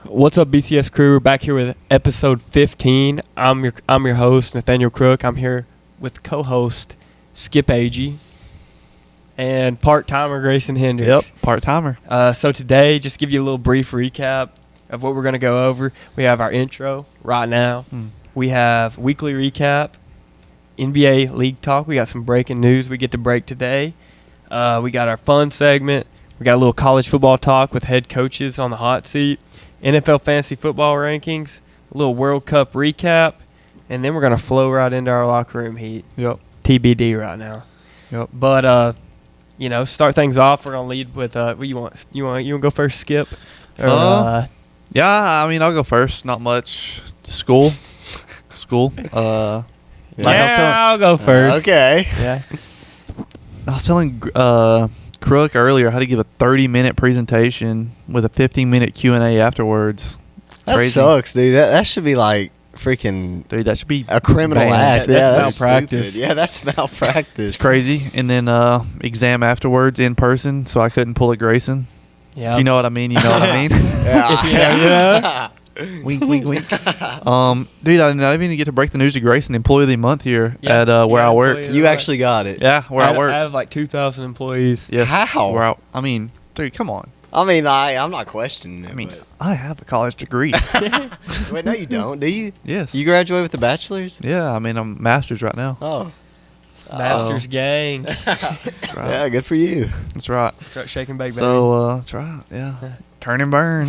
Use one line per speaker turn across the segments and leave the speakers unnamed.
What's up, BCS crew? We're back here with episode 15. I'm your host, Nathaniel Crook. I'm here with co-host Skip Agee and part-timer Grayson Hendricks.
Yep, part-timer.
So today, just to give you a little brief recap of what we're going to go over. We have our intro right now. We have weekly recap, NBA League Talk. We got some breaking news we get to break today. We got our fun segment. We got a little college football talk with head coaches on the hot seat. NFL fantasy football rankings, a little World Cup recap, and then we're going to flow right into our locker room heat.
Yep.
TBD right now.
Yep.
But, start things off. We're going to lead with what you want? You want to go first, Skip? Or,
yeah, I mean, I'll go first. Not much. School.
I'll go first.
Okay.
Yeah.
I was telling Crook earlier how to give a 30-minute presentation with a 15-minute Q&A afterwards.
That
Crazy.
sucks, dude. That should be like freaking
Dude, that should be
a criminal
banned.
act.
That's
That's
malpractice.
stupid. Yeah, that's malpractice.
It's crazy. And then exam afterwards in person, so I couldn't pull a Grayson.
Yeah.
If you know what I mean, you know what I mean.
Yeah.
Wink, wink, wink. Dude, I didn't even get to break the news to Grayson. Employee of the month here at where I work.
employee.
You actually got it.
Yeah, where I work.
I have like 2,000 employees.
Yes.
How?
I mean, dude, come on.
I mean, I'm not questioning it.
I mean, I have a college degree.
wait, no, you don't, do you?
Yes.
You graduated with a bachelor's?
Yeah, I mean, I'm master's right now.
Oh.
Masters gang.
That's right.
Yeah, good for you.
That's right.
Start shaking back, baby.
So, that's right. Yeah. Turn and burn.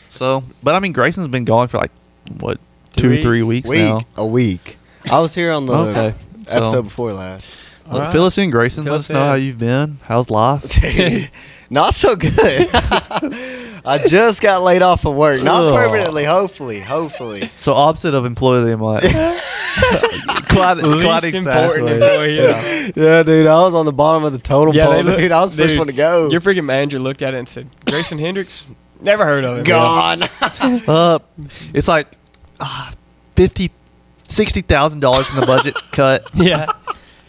So, but I mean, Grayson's been gone for like, what,
2
2 3 weeks now.
A week. I was here on the
Okay.
episode
So-
before last.
All right.
Fill us in, Grayson.
Fill
Let
us
us know
in.
how you've been. How's life?
Dude, not so good. I just got laid off of work. Not
Ugh.
permanently, hopefully.
So, opposite of employee of the month. quite
Least important
exactly.
employee.
Yeah.
Yeah, dude, I was on the bottom of the totem
Yeah,
pole,
they look-
dude. I was the first
dude,
one to go.
Your freaking manager looked at it and said, Grayson Hendricks? Never heard of him.
Gone.
It's like $50,000, $60,000 in the budget cut.
Yeah.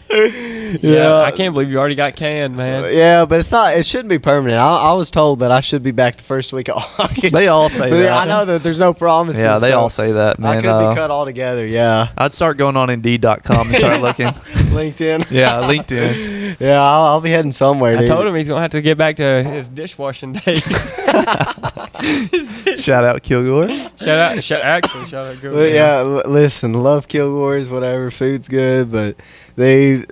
Yeah.
I can't believe you already got canned, man.
Yeah, but it's not. It shouldn't be permanent. I was told that I should be back the first week of August.
They all say
But
that.
I know that there's no promises.
Yeah, they
so
all say that, man.
I could be cut altogether. Yeah.
I'd start going on Indeed.com and start looking.
LinkedIn.
Yeah, LinkedIn.
Yeah, I'll be heading somewhere,
I
dude.
told him he's going to have to get back to his dishwashing days.
Shout out Kilgore.
Shout out. Go
But yeah, listen, love Kilgores, whatever. Food's good, but these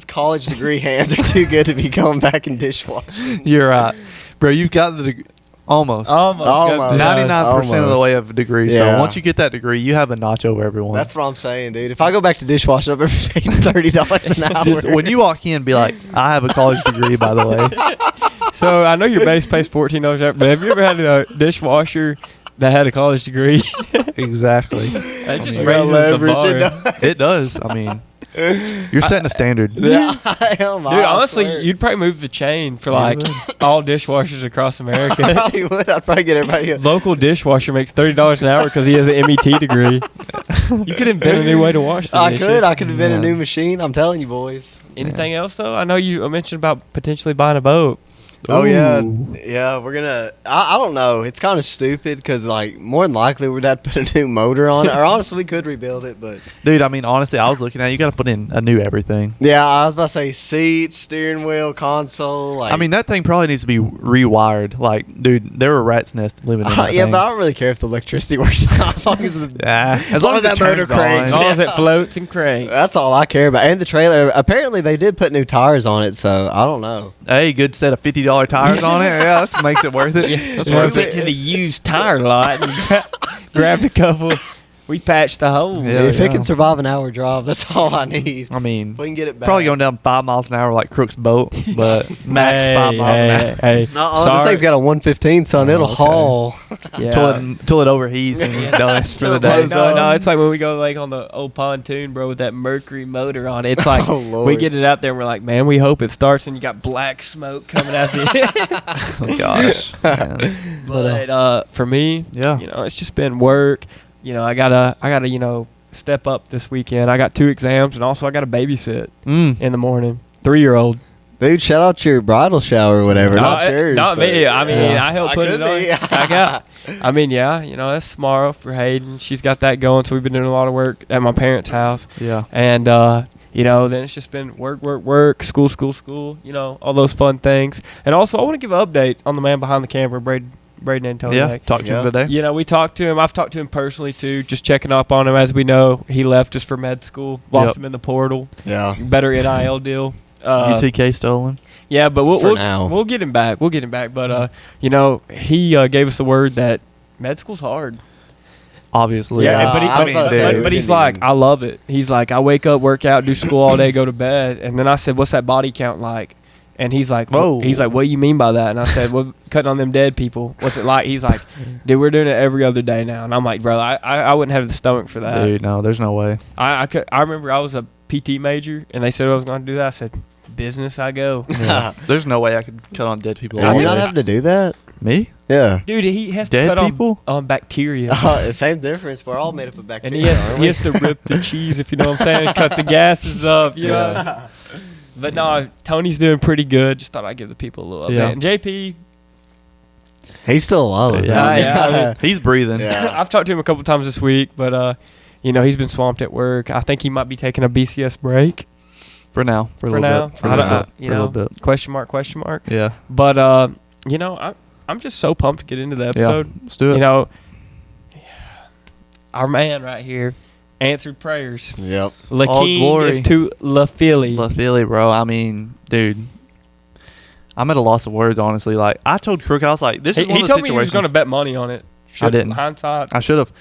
college degree hands are too good to be going back and dishwashing.
You're right. Bro, you've got the degree. Almost.
Almost.
99% of the
Almost.
way of a degree.
Yeah.
So once you get that degree, you have a notch over everyone.
That's what I'm saying, dude. If I go back to dishwashing, I'm paying $30 an hour.
Just when you walk in, be like, I have a college degree, by the way.
So I know your base pays $14 an hour, but have you ever had a dishwasher that had a college degree?
Exactly.
That just
You gotta
raises the
leverage
bar.
it.
It does. I mean, you're setting a standard.
Yeah, I am.
Dude, honestly, you'd probably move the chain for like all dishwashers across
I
America.
probably would. I'd probably get everybody.
Local dishwasher makes $30 an hour because he has an MET degree. You could invent a new way to wash the
I
dishes.
could. I could invent a
Yeah.
new machine. I'm telling you, boys.
Anything else though? I know you mentioned about potentially buying a boat.
Oh yeah,
Ooh.
yeah. We're gonna. I don't know. It's kind of stupid because like more than likely we'd have to put a new motor on it. Or honestly, we could rebuild it, but
Dude, I mean, honestly, I was looking at it. You got to put in a new everything.
yeah, I was about to say seats, steering wheel, console. Like
I mean, that thing probably needs to be rewired. Like, dude, there were rats' nests living in that
yeah,
thing.
but I don't really care if the electricity works as long as the.
As long as
that
it
motor
turns on.
cranks.
As long as it
Yeah.
floats and cranks.
That's all I care about. And the trailer. Apparently, they did put new tires on it, so I don't know.
Hey, good set of $50 tires on it. Yeah, that makes it worth it.
Yeah,
That's
we
worth
went
it.
to the used tire lot and grabbed a couple. We patched the hole.
Yeah,
if it
yeah.
can survive an hour drive, that's all I need.
I mean,
If we can get it back.
probably going down 5 miles an hour like Crook's boat, but max 5 miles an hour.
Hey,
No, this
sorry.
thing's got a 115, son.
Oh,
It'll
okay.
haul.
Yeah.
Till it overheats and it's done for the
Till
day.
it
No, it's like when we go like on the old pontoon, bro, with that Mercury motor on it. It's like
Oh, Lord.
we get it out there and we're like, man, we hope it starts, and you got black smoke coming out the
Oh, gosh. Man.
But for me,
Yeah.
it's just been work. I gotta step up this weekend. I got 2 exams, and also I got to babysit
Mm.
in the morning. 3-year-old.
Dude, shout out your bridal shower or whatever. Not yours.
Not
but-
me. I mean, I helped put it on.
on.
I mean, yeah, that's tomorrow for Hayden. She's got that going, so we've been doing a lot of work at my parents' house.
Yeah.
And, then it's just been work, school, all those fun things. And also, I want to give an update on the man behind the camera, Braden Antoniak.
Yeah, talked to him today.
We talked to him. I've talked to him personally, too, just checking up on him. As we know, he left us for med school, lost him in the portal.
Yeah.
Better NIL deal.
UTK stolen.
Yeah, but we'll get him back. But, he gave us the word that med school's hard.
Obviously.
Yeah,
but he's like, I love it. He's like, I wake up, work out, do school all day, go to bed. And then I said, what's that body count like? And he's like,
whoa.
He's like, what do you mean by that? And I said, well, cutting on them dead people. What's it like? He's like, dude, we're doing it every other day now. And I'm like, bro, I wouldn't have the stomach for that.
Dude, no, there's no way.
I remember I was a PT major, and they said I was going to do that. I said, business I go.
Yeah. There's no way I could cut on dead people.
Are you not having to do that?
Me?
Yeah.
Dude, he has to
Dead
cut
people?
on bacteria.
Same difference. We're all made up of
And
bacteria.
he has to rip the cheese, if you know what I'm saying, cut the gases up.
Yeah.
But no, Tony's doing pretty good. Just thought I'd give the people a little update.
Yeah.
And JP,
He's still alive.
Yeah.
He's breathing.
Yeah.
I've talked to him a couple times this week, but he's been swamped at work. I think he might be taking a BCS break
For now. For a little bit.
Question mark.
Yeah.
But I'm just so pumped to get into the episode.
Yeah. Let's do it.
Our man right here answered prayers.
Yep.
The
All
king
glory.
is to LePhilly.
LePhilly, bro. I mean, dude. I'm at a loss of words, honestly. Like, I told Crook, I was like, this is one
He
of the
told me he was
situations.
going to bet money on it.
I didn't.
Hindsight.
I should have.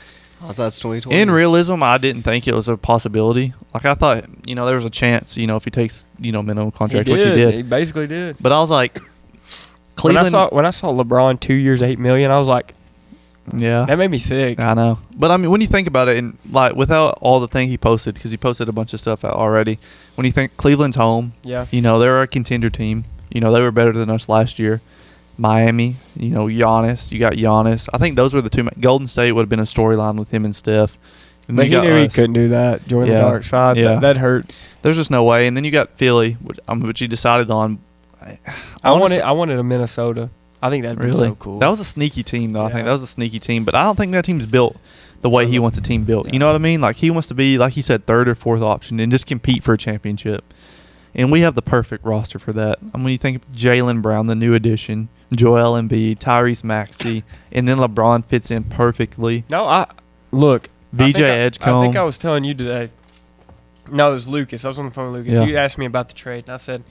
That's 2020.
In realism, I didn't think it was a possibility. Like, I thought, there was a chance, if he takes, minimum contract, which he did.
He basically did.
But I was like, Cleveland.
When I saw LeBron 2 years, $8 million, I was like,
yeah.
that made me sick.
I know. But, I mean, when you think about it, and, like, without all the thing he posted, because he posted a bunch of stuff out already, when you think Cleveland's home,
Yeah.
they're a contender team. They were better than us last year. Miami, Giannis. You got Giannis. I think those were the two. Golden State would have been a storyline with him and Steph. And
But
then
he
you got
knew he
us.
couldn't do that. Join the
Yeah.
dark side.
Yeah.
That hurt.
There's just no way. And then you got Philly, which he decided on.
I wanted a Minnesota. I think that'd be
Really
so cool.
That was a sneaky team, though. I
Yeah.
think that was a sneaky team. But I don't think that team's built the way he wants a team built.
Yeah.
You know what I mean? Like, he wants to be, like he said, third or fourth option and just compete for a championship. And we have the perfect roster for that. I mean, when you think of Jaylen Brown, the new addition, Joel Embiid, Tyrese Maxey, and then LeBron fits in perfectly.
No, look.
VJ
I
Edgecombe.
think I was telling you today. No, it was Lucas. I was on the phone with Lucas.
Yeah.
You asked me about the trade, and I said,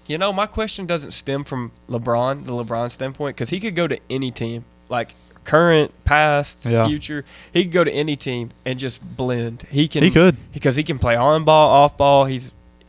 my question doesn't stem from the LeBron standpoint, because he could go to any team, like current, past,
Yeah.
future. He could go to any team and just blend. He
He could.
because he can play on ball, off ball.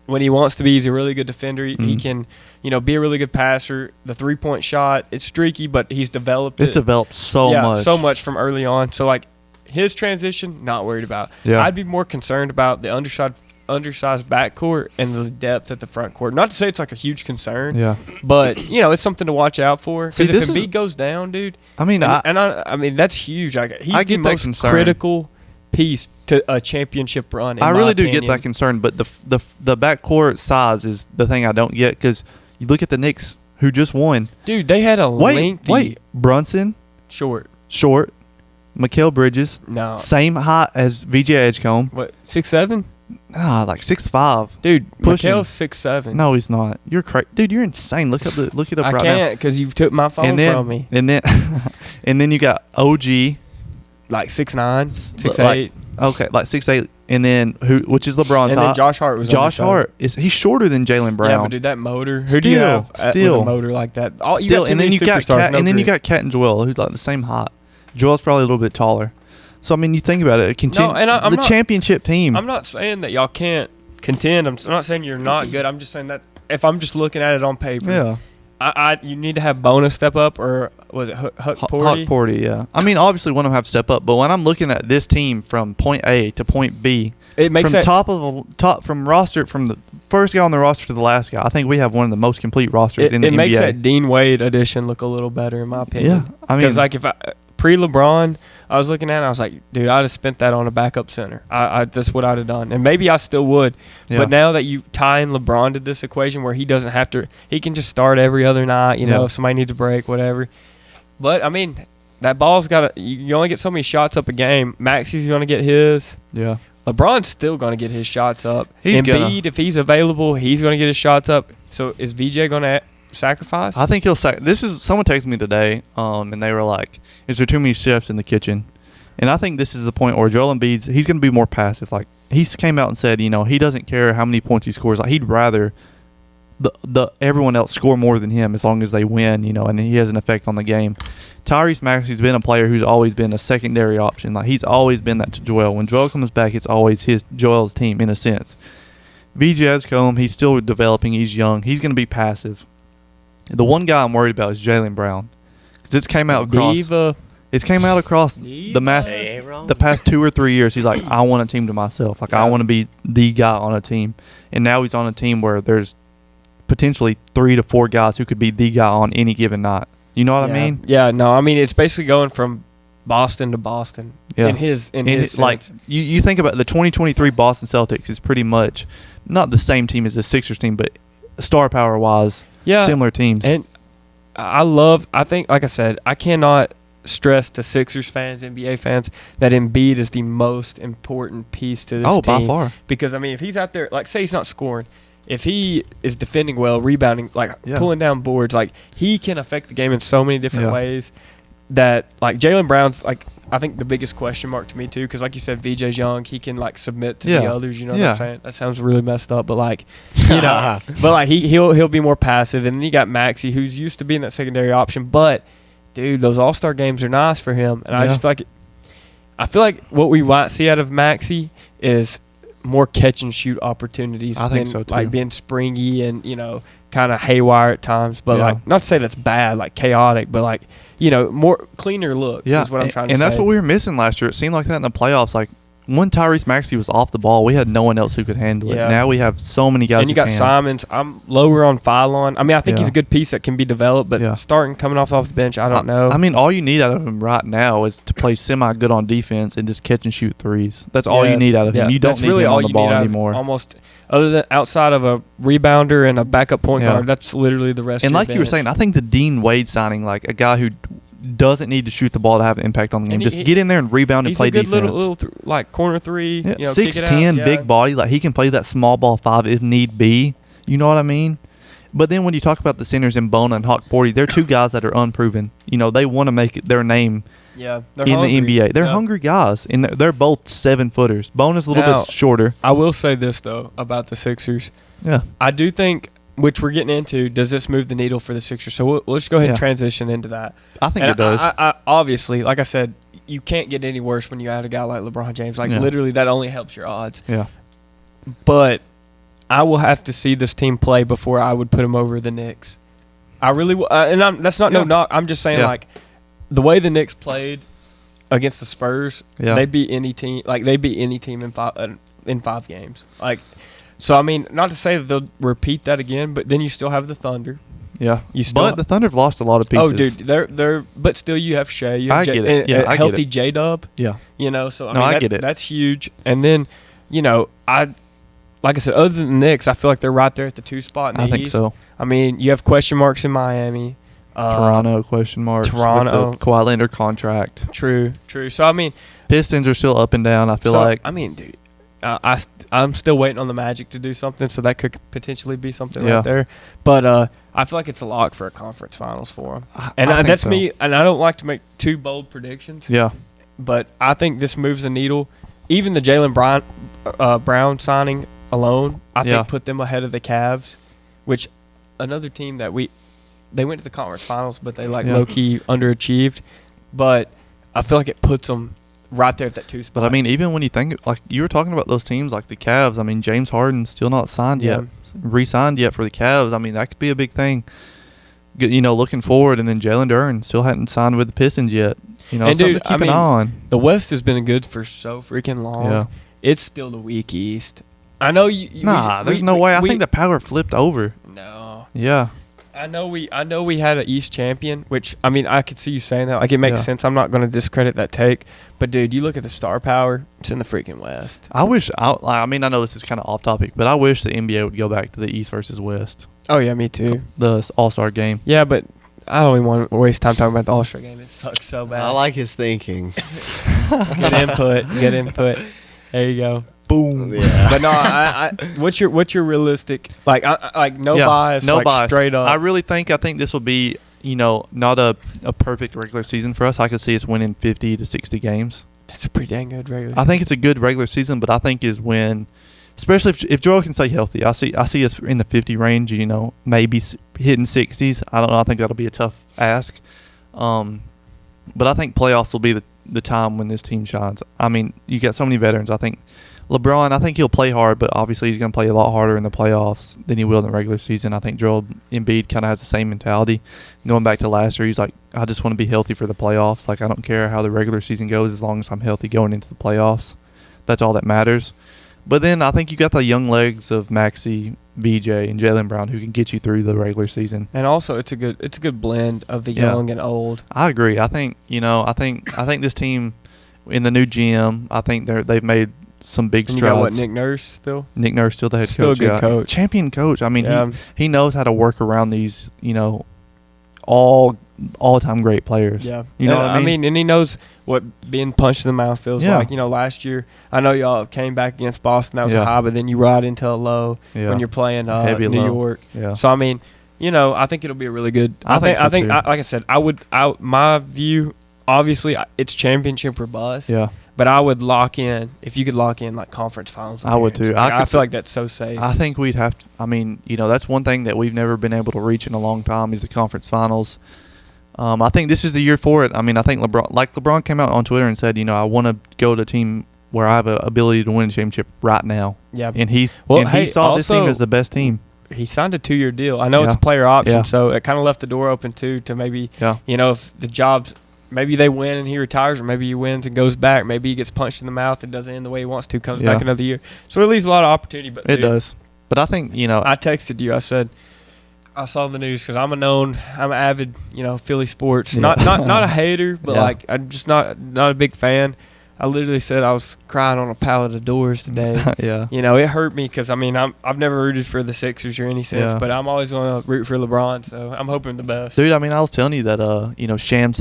When he wants to be, he's a really good defender. He can, be a really good passer. The 3-point shot, it's streaky, but he's developed
It's
it.
developed so much.
So much from early on. So, like, his transition, not worried about.
Yeah.
I'd be more concerned about the undersized backcourt and the depth at the front court. Not to say it's like a huge concern,
Yeah.
but it's something to watch out for.
See,
Because if
this is-
Embiid goes down, dude,
I mean,
I mean that's huge. He's
I
the
get that
most
concern.
critical piece to a championship run.
I
in
really
my
do get
opinion.
that concern, but the backcourt size is the thing I don't get, because you look at the Knicks, who just won.
Dude, they had a lengthy
Wait, Brunson,
short.
Mikal Bridges,
No,
same height as VJ Edgecombe.
what 6'7"?
Like 6'5".
Dude,
Pushing.
Mikal's 6'7".
No, he's not. You're crazy, dude. You're insane. Look it up
I
right
can't because you took my phone
now. And then,
from me.
and then, and then you got OG,
Like 6'9", 6'8".
like, okay, like 6'8", and then which is LeBron's
And then
height.
Josh Hart was
Josh
undersized.
Hart he's shorter than Jaylen Brown.
Yeah, but dude, that motor. Who do you have with
Still.
a motor like that? You
Still,
got too
and then
many
you got
superstars,
Cat,
no
and then you
grit.
got Cat and Joel, who's like the same height. Joel's probably a little bit taller. So I mean, you think about it.
No, and I'm
the
not-
championship team.
I'm not saying that y'all can't contend. I'm not saying you're not good. I'm just saying that if I'm just looking at it on paper,
yeah,
you need to have Bonus step up, or was it Huck Porty?
Porty. Yeah, I mean, obviously one of them have to step up, but when I'm looking at this team from point A to point B,
It makes
from
that
from roster, from the first guy on the roster to the last guy, I think we have one of the most complete rosters in the
it
NBA.
makes that Dean Wade addition look a little better in my opinion.
Yeah, I mean,
because like pre-LeBron, I was looking at it and I was like, dude, I'd have spent that on a backup center. That's what I'd have done. And maybe I still would. Yeah. But now that you tie in LeBron to this equation where he doesn't have to – he can just start every other night, you know, if somebody needs a break, whatever. But, I mean, that ball's got to – you only get so many shots up a game. Maxey's going to get his. Yeah. LeBron's still going to get his shots up. Embiid, if he's available, he's going to get his shots up. So is VJ going to sacrifice?
I think he'll someone texted me today, and they were like, is there too many chefs in the kitchen? And I think this is the point where Joel Embiid's, he's going to be more passive. Like, he came out and said, you know, he doesn't care how many points he scores. Like, he'd rather the everyone else score more than him as long as they win, you know, and he has an effect on the game. Tyrese Maxey's been a player who's always been a secondary option. Like, he's always been that to Joel. When Joel comes back, it's always Joel's team in a sense. VJ has come. He's still developing. He's young. He's going to be passive. The one guy I'm worried about is Jaylen Brown, because it's came out across the past 2 or 3 years. He's like, I want a team to myself. Like, I want to be the guy on a team. And now he's on a team where there's potentially 3 to 4 guys who could be the guy on any given night. You know what I mean?
Yeah, no, I mean, it's basically going from Boston to Boston. Yeah. In his
like, you think about the 2023 Boston Celtics is pretty much not the same team as the Sixers team, but star power wise, similar teams.
And I think, like I said, I cannot stress to Sixers fans, NBA fans, that Embiid is the most important piece to this team.
By far.
Because, I mean, if he's out there, like, say he's not scoring, if he is defending well, rebounding, like pulling down boards, like, he can affect the game in so many different ways that, like, Jaylen Brown's, like, I think the biggest question mark to me too, because like you said, VJ's young, he can like submit to the others. You know what I'm saying? That sounds really messed up, but like, you know, but like he'll be more passive. And then you got Maxey, who's used to being that secondary option. But dude, those All-Star games are nice for him, and I just feel like what we might see out of Maxey is more catch and shoot opportunities.
I think so too.
Like being springy and, you know, kind of haywire at times, but like, not to say that's bad, like chaotic, but like, you know, more cleaner looks is what I'm trying to say.
And that's what we were missing last year. It seemed like that in the playoffs. Like, when Tyrese Maxey was off the ball, we had no one else who could handle it. Now we have so many guys.
And you got Simons. I'm lower on Phylon. I mean, I think he's a good piece that can be developed, but coming off the bench, I don't know.
I mean, all you need out of him right now is to play semi-good on defense and just catch and shoot threes. That's all you need out of him. You don't need him on the ball anymore.
Almost, other than outside of a rebounder and a backup point guard, that's literally the rest of
your
bench.
You were saying, I think the Dean Wade signing, like a guy who doesn't need to shoot the ball to have an impact on the game. Just get in there and rebound and play defense.
He's a good little like corner three.
Yeah, you know, 6'10", big body. Like, he can play that small ball 5 if need be. You know what I mean? But then when you talk about the centers in Bona and Hawk Porty, they're 2 guys that are unproven. You know, they want to make their name in the NBA. They're hungry guys, and they're both 7-footers. Bona's a little bit shorter.
I will say this, though, about the Sixers. Yeah. I do think, which we're getting into, does this move the needle for the Sixers? So we'll just go ahead and transition into that.
I think it does.
I obviously, like I said, you can't get any worse when you add a guy like LeBron James. Like, literally, that only helps your odds. Yeah. But I will have to see this team play before I would put them over the Knicks. I really will. That's not no knock. I'm just saying, like, the way the Knicks played against the Spurs, they beat any team. Like, they beat any team in 5 games. Like, so, I mean, not to say that they'll repeat that again, but then you still have the Thunder.
Yeah. But the Thunder have lost a lot of pieces.
Oh, dude, they're but still you have Shea. You have
I get it. Yeah, I
healthy
get it.
J-Dub.
Yeah.
You know, so I
get it.
That's huge. And then, you know, like I said, other than the Knicks, I feel like they're right there at the 2 spot in the East.
I think so.
I mean, you have question marks in Miami.
Toronto, question marks.
Toronto.
With the Kawhi Leonard contract.
True. So, I mean.
Pistons are still up and down, I feel like.
I mean, dude. I'm still waiting on the Magic to do something, so that could potentially be something right there. But I feel like it's a lock for a conference finals for them. And that's so. Me, and I don't like to make too bold predictions. Yeah. But I think this moves the needle. Even the Jaylen Brown signing alone, I think put them ahead of the Cavs, which another team that they went to the conference finals, but they low-key underachieved. But I feel like it puts them right there at that 2 spot.
But I mean, even when you think, like you were talking about those teams like the Cavs, I mean, James Harden's still not signed yet, re-signed yet for the Cavs. I mean, that could be a big thing, you know, looking forward. And then Jalen Duren still hadn't signed with the Pistons yet. You know, something to keep an eye on.
The West has been good for so freaking long. Yeah. It's still the weak East. I know you.
There's no way. I think the power flipped over.
No.
Yeah.
I know we had an East champion, which I mean I could see you saying that. Like it makes sense. I'm not going to discredit that take, but dude, you look at the star power. It's in the freaking West.
I know this is kind of off topic, but I wish the NBA would go back to the East versus West.
Oh yeah, me too.
The All-Star game.
Yeah, but I don't even want to waste time talking about the All-Star game. It sucks so bad.
I like his thinking.
Good input. Good input. There you go.
Boom.
Yeah.
But no, I what's your realistic no bias,
no
like
bias.
straight up.
I think this will be, not a perfect regular season for us. I could see us winning 50 to 60 games.
That's a pretty dang good regular season.
I think it's a good regular season, but I think is when, especially if Joel can stay healthy, I see us in the 50 range. Maybe hitting 60s. I don't know. I think that'll be a tough ask. But I think playoffs will be the time when this team shines. I mean, you got so many veterans. I think LeBron, I think he'll play hard, but obviously he's going to play a lot harder in the playoffs than he will in the regular season. I think Joel Embiid kind of has the same mentality. Going back to last year, he's like, I just want to be healthy for the playoffs. Like, I don't care how the regular season goes as long as I'm healthy going into the playoffs. That's all that matters. But then I think you got the young legs of Maxey, VJ, and Jaylen Brown who can get you through the regular season.
And also, it's a good blend of the young and old.
I agree. I think I think this team in the new GM, I think they've made some big
and
strides.
You got what, Nick Nurse still?
Nick Nurse still the head
still
coach.
Still a good coach.
Champion coach. I mean, he knows how to work around these, all-time great players.
Yeah.
You know what I mean?
And he knows what being punched in the mouth feels like. Last year, I know y'all came back against Boston. That was a high, but then you ride into a low when you're playing New York.
Yeah.
So, I mean, I think it'll be a really good. I think like I said, my view, obviously, it's championship or bust.
Yeah.
But I would lock in, if you could lock in like conference finals.
I would too.
I feel like that's so safe.
I think we'd have to, that's one thing that we've never been able to reach in a long time is the conference finals. I think this is the year for it. I mean, I think LeBron came out on Twitter and said, I want to go to a team where I have an ability to win a championship right now.
Yeah.
And he saw this team as the best team.
He signed a 2-year deal. I know it's a player option, so it kind of left the door open too to maybe, if the job's, maybe they win and he retires, or maybe he wins and goes back. Maybe he gets punched in the mouth and doesn't end the way he wants to, comes back another year. So it leaves a lot of opportunity. But
it does. But I think,
I texted you. I said, I saw the news because I'm an avid, Philly sports.
Yeah.
Not a hater, but I'm just not a big fan. I literally said I was crying on a pallet of doors today.
Yeah.
It hurt me because, I've never rooted for the Sixers or any sense, but I'm always going to root for LeBron, so I'm hoping the best.
Dude, I was telling you that, Shams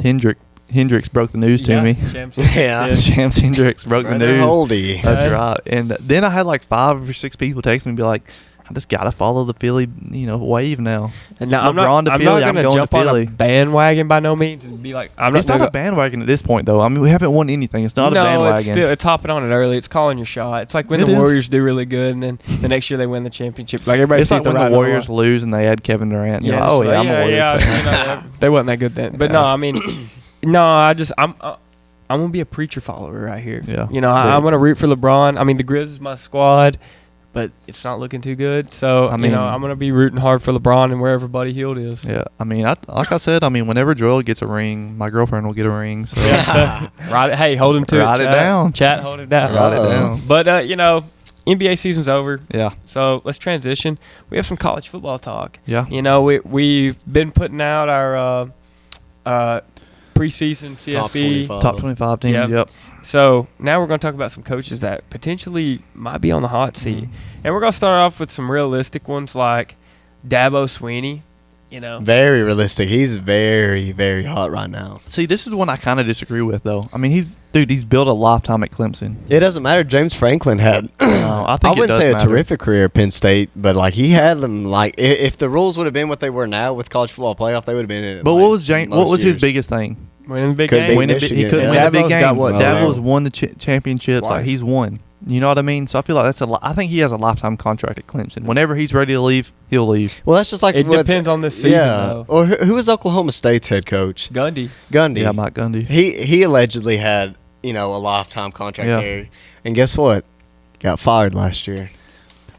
Hendricks broke the news to me. Shams Hendricks broke the news.
Oldie.
That's right. And then I had like 5 or 6 people text me and be like, I just got to follow the Philly, wave now.
And now I'm not going to jump on a bandwagon by no means and be like,
it's not a bandwagon at this point, though. We haven't won anything. It's not a bandwagon.
It's hopping on it early. It's calling your shot. It's like when the Warriors do really good and then the next year they win the championship. Like everybody
it's like when the Warriors lose and they add Kevin Durant. And I'm a Warriors fan.
They wasn't that good then. But no, I'm going to be a preacher follower right here.
Yeah.
I'm going to root for LeBron. The Grizz is my squad, but it's not looking too good. So, I'm going to be rooting hard for LeBron and wherever Buddy Hield is.
Yeah. Like I said, whenever Joel gets a ring, my girlfriend will get a ring. So.
Hey, hold him to it.
Write it down.
Chat, hold it down.
Write it down.
But, NBA season's over.
Yeah.
So, let's transition. We have some college football talk.
Yeah.
We've been putting out our preseason CFB.
Top 25 teams, yep.
So now we're going to talk about some coaches that potentially might be on the hot seat. And we're going to start off with some realistic ones like Dabo Swinney.
Very realistic. He's very, very hot right now.
See, this is one I kind of disagree with, though. He's built a lifetime at Clemson.
It doesn't matter. James Franklin had,
I
wouldn't say a terrific career at Penn State, but he had them if the rules would have been what they were now with college football playoff, they would have been in it.
But what was his biggest thing?
Winning big games.
He couldn't win a big game. Dabo's won the championships.
Twice.
He's won. You know what I mean? So I feel like I think he has a lifetime contract at Clemson. Whenever he's ready to leave, he'll leave.
Well, that's just like
it depends on this season. Though.
Or who was Oklahoma State's head coach?
Gundy.
Yeah, Mike Gundy.
He allegedly had a lifetime contract there, and guess what? Got fired last year.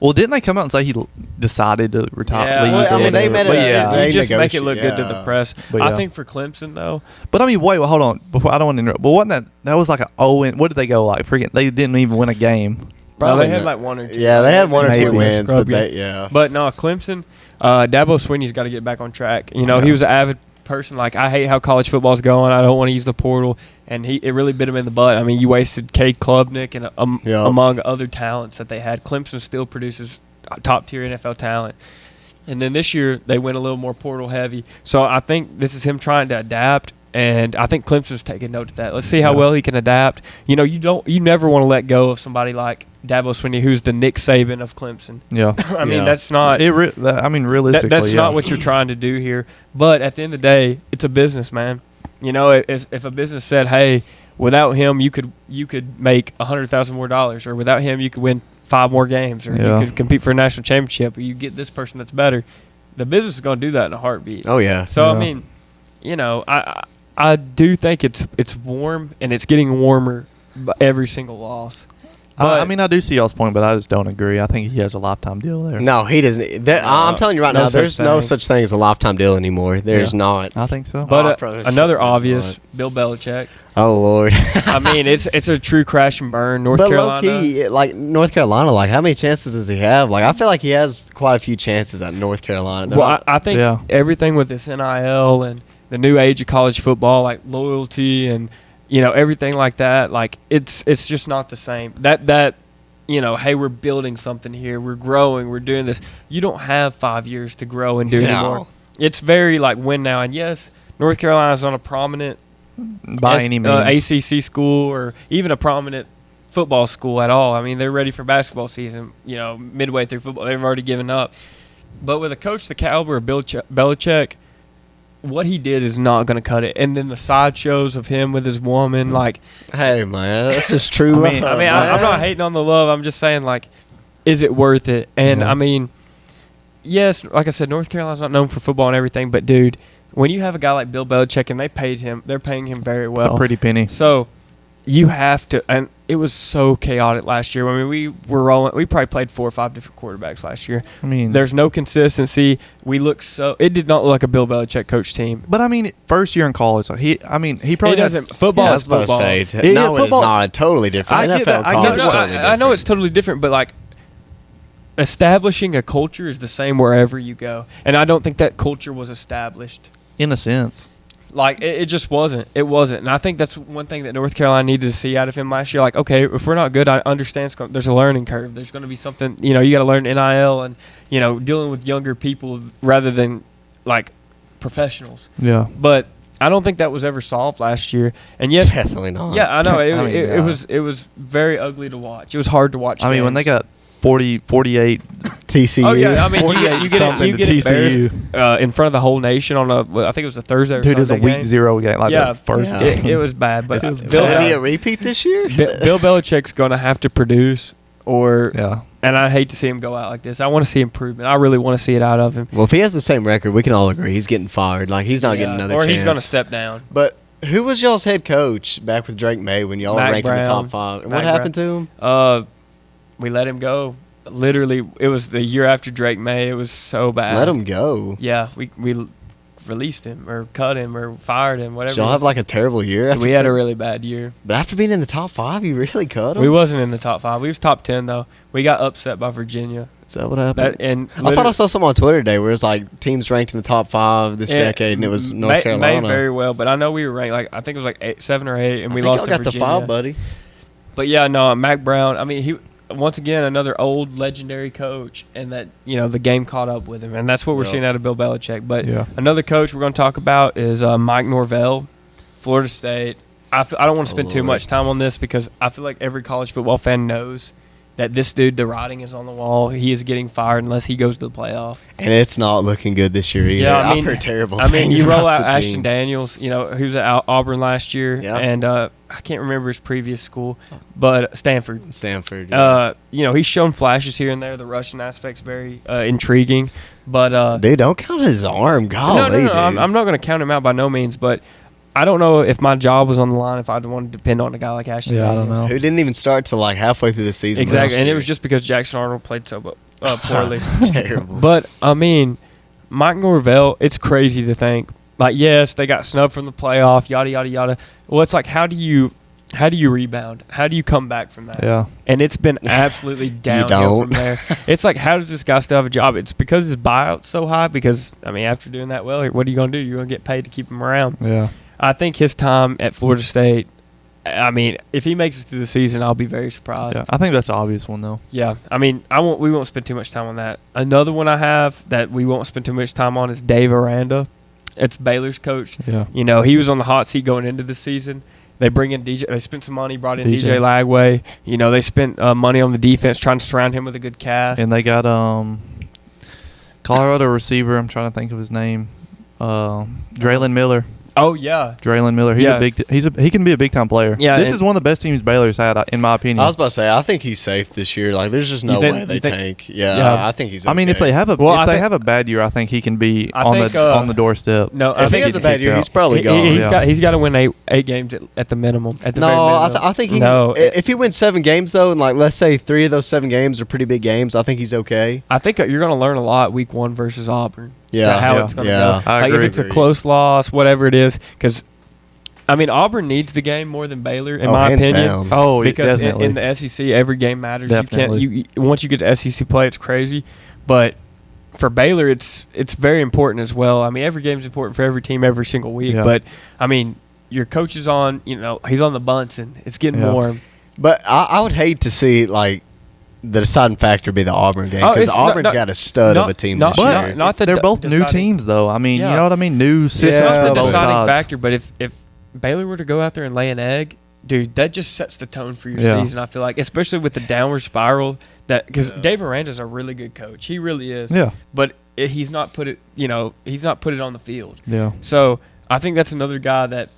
Well, didn't they come out and say he decided to retire?
Yeah,
well, they made it.
They just make it look good to the press.
But
I think for Clemson though.
But wait, hold on. Before I don't want to interrupt. But wasn't that was like what did they go like? Freaking, they didn't even win a game.
Probably they had like 1 or 2.
Yeah, they had 1 or 2
maybe
wins, but
But no, Clemson. Dabo Swinney's got to get back on track. You know,
Yeah.
he was an avid person. Like, I hate how college football's going. I don't want to use the portal. And it really bit him in the butt. I mean, you wasted Cade Klubnik and among other talents that they had. Clemson still produces top-tier NFL talent. And then this year, they went a little more portal heavy. So I think this is him trying to adapt. And I think Clemson's taking note of that. Let's see how well he can adapt. You know, you never want to let go of somebody like Dabo Swinney, who's the Nick Saban of Clemson.
Yeah.
I mean, that's not.
Realistically,
that's not what you're trying to do here. But at the end of the day, it's a business, man. You know, if a business said, "Hey, without him, you could make $100,000 more dollars, or without him, you could win 5 more games, or you could compete for a national championship, or you get this person that's better," the business is going to do that in a heartbeat.
Oh yeah.
So I mean, you know, I do think it's warm, and it's getting warmer by every single loss.
I mean, I do see y'all's point, but I just don't agree. I think he has a lifetime deal there.
No, he doesn't. I'm telling you right now, there's no such thing as a lifetime deal anymore. There's not.
I think so.
But another obvious, Bill Belichick.
Oh Lord.
I mean, it's a true crash and burn. North Carolina.
Low key, like North Carolina, like how many chances does he have? Like I feel like he has quite a few chances at North Carolina.
Well, I think everything with this NIL and the new age of college football, like loyalty and everything like that, like it's just not the same. That hey, we're building something here, we're growing, we're doing this. You don't have 5 years to grow and do anymore. It's very like win now. And yes, North Carolina's not a prominent
by any means
ACC school or even a prominent football school at all. I mean, they're ready for basketball season. Midway through football, they've already given up. But with a coach the caliber of Bill Belichick, what he did is not going to cut it. And then the sideshows of him with his woman, like,
hey man, that's just true love.
I'm not hating on the love. I'm just saying, like, is it worth it? And I mean, yes, like I said, North Carolina's not known for football and everything, but dude, when you have a guy like Bill Belichick and they're paying him very well,
a pretty penny.
So you have to, and it was so chaotic last year. I mean, we were rolling. We probably played 4 or 5 different quarterbacks last year.
I mean,
there's no consistency. It did not look like a Bill Belichick coach team.
But I mean, first year in college, he probably
doesn't. Football is football.
No, it's not totally different. NFL college, totally different.
I know it's totally different, but like establishing a culture is the same wherever you go, and I don't think that culture was established.
In a sense.
Like, it just wasn't. It wasn't. And I think that's one thing that North Carolina needed to see out of him last year. Like, okay, if we're not good, I understand there's a learning curve. There's going to be something, you got to learn NIL and, dealing with younger people rather than, like, professionals.
Yeah.
But I don't think that was ever solved last year. And yes.
Definitely not.
Yeah, I know. It was very ugly to watch. It was hard to watch.
I mean, when they got 48
TCU.
Oh yeah, I mean you get
TCU
embarrassed in front of the whole nation on I think it was a Thursday or Sunday.
Dude, it was a week 0 game. Like
yeah,
the first
game. It was bad, but
will it be a repeat this year?
Bill Belichick's going to have to produce, and I hate to see him go out like this. I want to see improvement. I really want to see it out of him.
Well, if he has the same record, we can all agree he's getting fired. Like he's not getting another chance.
Or he's going to step down.
But who was y'all's head coach back with Drake May when y'all were ranked in the top 5? And what happened to him?
We let him go. Literally, it was the year after Drake May. It was so bad.
Let him go.
Yeah, we released him or cut him or fired him, whatever.
Did y'all have like a terrible year?
We had a really bad year.
But after being in the top 5, you really cut him?
We wasn't in the top 5. We was top 10, though. We got upset by Virginia.
Is that what happened?
I
thought I saw something on Twitter today where it was like teams ranked in the top 5 this decade, and it was North Carolina.
May very well, but I know we were ranked, like, I think it was like 7 or 8, and we lost to Virginia.
I got the 5, buddy.
But, yeah, no, Mac Brown, I mean, he... Once again, another old legendary coach, and that the game caught up with him, and that's what we're seeing out of Bill Belichick. But another coach we're going to talk about is Mike Norvell, Florida State. I don't want to spend too much time on this because I feel like every college football fan knows that this dude, the writing is on the wall. He is getting fired unless he goes to the playoff.
And it's not looking good this year either.
Yeah,
I've heard terrible things.
I mean, you roll out
the
Ashton
team.
Daniels, who's at Auburn last year, and I can't remember his previous school, but Stanford. He's shown flashes here and there. The Russian aspect's very intriguing, but
dude, don't count his arm. Golly,
no. I'm not going to count him out by no means, but I don't know if my job was on the line if I'd want to depend on a guy like Ashton Daniels.
I don't know.
Who didn't even start till like halfway through the season.
Exactly, and it was just because Jackson Arnold played so poorly.
Terrible.
But, I mean, Mike Norvell, it's crazy to think. Like, yes, they got snubbed from the playoff, yada, yada, yada. Well, it's like, how do you how do you rebound? How do you come back from that?
Yeah.
And it's been absolutely downhill from there. It's like, how does this guy still have a job? It's because his buyout's so high. Because I mean, after doing that well, what are you gonna do? You're gonna get paid to keep him around.
Yeah.
I think his time at Florida State. I mean, if he makes it through the season, I'll be very surprised.
Yeah. I think that's the obvious one though.
Yeah, I mean, we won't spend too much time on that. Another one I have that we won't spend too much time on is Dave Aranda. It's Baylor's coach.
Yeah.
You know, he was on the hot seat going into the season. They bring in DJ. They spent some money, brought in DJ Lagway. You know, they spent money on the defense, trying to surround him with a good cast.
And they got Colorado receiver. I'm trying to think of his name. Draylon Miller.
Oh yeah,
Draylon Miller. He can be a big time player.
Yeah,
this is one of the best teams Baylor's had, in my opinion.
I was about to say, I think he's safe this year. Like, there's just no way they tank. Yeah, I think he's. Okay.
I mean, if they have a have a bad year, I think he can be on the doorstep.
No,
if he has a bad year, he's probably gone.
He's got to win eight games at the minimum. At the very minimum.
I think if he wins 7 games though, and like let's say 3 of those 7 games are pretty big games, I think he's okay.
I think you're going to learn a lot week 1 versus Auburn.
Yeah,
how it's going to go.
I agree.
If it's a close loss, whatever it is, because. I mean, Auburn needs the game more than Baylor, in my opinion.
Down.
Oh,
because
definitely.
in the SEC, every game matters.
Definitely.
You can't. Once you get to SEC play, it's crazy. But for Baylor, it's very important as well. I mean, every game is important for every team every single week.
Yeah.
But I mean, your coach is on. You know, he's on the bunts, and it's getting warm.
But I would hate to see like the deciding factor be the Auburn game because Auburn's got a stud of a team this year.
Not that
they're both new teams, though. I mean, you know what I mean? New system.
It's not the
both
deciding
sides.
factor, but if Baylor were to go out there and lay an egg, dude, that just sets the tone for your season. I feel like, especially with the downward spiral, because Dave Aranda's a really good coach. He really is.
Yeah.
But he's not put it. He's not put it on the field.
Yeah.
So I think that's another guy that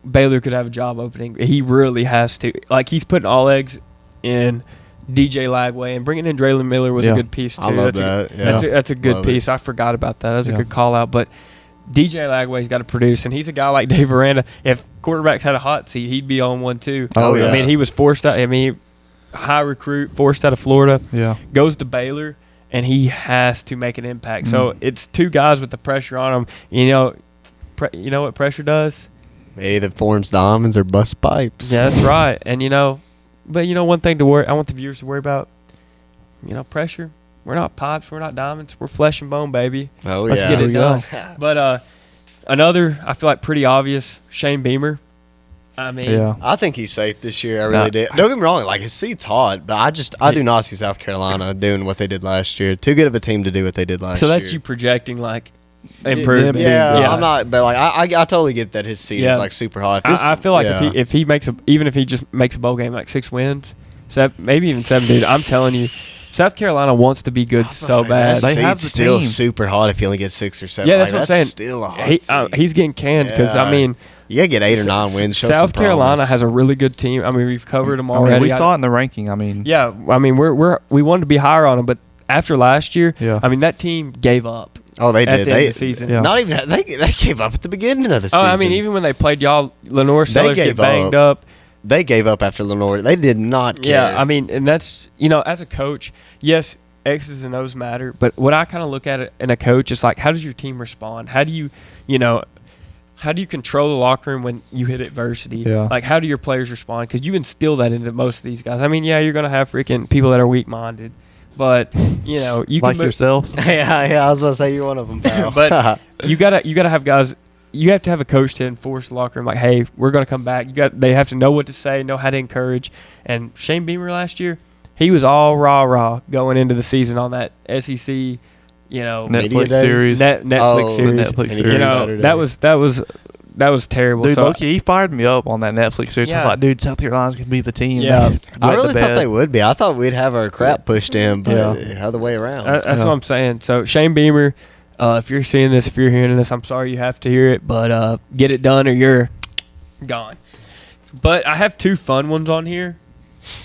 Baylor could have a job opening. He really has to. Like, he's putting all eggs in DJ Lagway, and bringing in Draylon Miller was a good piece too.
I love that.
That's a good piece. I forgot about that. That's a good call out, but. DJ Lagway's got to produce, and he's a guy like Dave Aranda. If quarterbacks had a hot seat, he'd be on one too.
Oh, yeah.
I mean, he was forced out. I mean, high recruit, forced out of Florida.
Yeah.
Goes to Baylor, and he has to make an impact. So it's 2 guys with the pressure on them. You know what pressure does?
It either forms diamonds or busts pipes.
Yeah, that's right. And but one thing to worry. I want the viewers to worry about. Pressure. We're not pipes. We're not diamonds. We're flesh and bone, baby.
Oh,
Let's get it done. But another, I feel like pretty obvious, Shane Beamer. I mean,
I think he's safe this year. I really did. Don't get me wrong. Like, his seat's hot, but I do not see South Carolina doing what they did last year. Too good of a team to do what they did last year.
So that's you projecting like improvement.
Yeah, I'm not. But like, I totally get that his seat is like super hot.
I feel like if he makes even if he just makes a bowl game like 6 wins, maybe even 7, dude. I'm telling you. South Carolina wants to be good so bad.
They have the still team. Super hot if you only get 6 or 7.
Yeah, that's what I'm saying.
Still a hot
he's getting canned because I mean,
you gotta get 8 or 9 wins.
South Carolina has a really good team. I mean, we've covered them already.
We saw it in the ranking. I mean,
yeah. I mean, we wanted to be higher on them, but after last year, I mean, that team gave up.
Oh, they did.
At the end of the season.
Yeah. Not even they gave up at the beginning of the season.
Oh, I mean, even when they played y'all, Lenore Sellers get banged up.
They gave up after Lenore. They did not care.
Yeah, I mean, and that's as a coach, yes. X's and O's matter, but what I kind of look at it in a coach is like, how does your team respond? How do you control the locker room when you hit adversity?
Yeah.
Like, how do your players respond? Because you instill that into most of these guys. I mean, yeah, you're going to have freaking people that are weak-minded, but, you
like
can
yourself.
Yeah, I was going to say you're one of them, pal.
But you gotta have guys. You have to have a coach to enforce the locker room. Like, hey, we're going to come back. They have to know what to say, know how to encourage. And Shane Beamer last year, he was all rah going into the season on that SEC,
Netflix series.
Netflix series. That was terrible.
Dude, Loki, he fired me up on that Netflix series. I was like, dude, South Carolina's gonna be the team.
Yeah,
I really thought they would be. I thought we'd have our crap pushed in, but other way around.
That's what I'm saying. So Shane Beamer, if you're seeing this, if you're hearing this, I'm sorry you have to hear it, but get it done or you're gone. But I have 2 fun ones on here.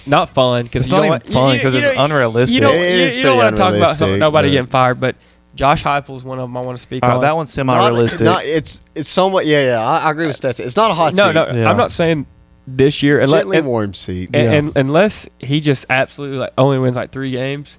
Not fun because
it's not even fun because it's unrealistic.
You don't want to talk about nobody getting fired, but Josh Heupel is one of them I want to speak on.
That one's semi-realistic.
It's somewhat. Yeah. I agree with Stetson. It's not a hot seat.
No. Yeah. I'm not saying this year.
Gently warm seat.
And unless he just absolutely only wins 3 games.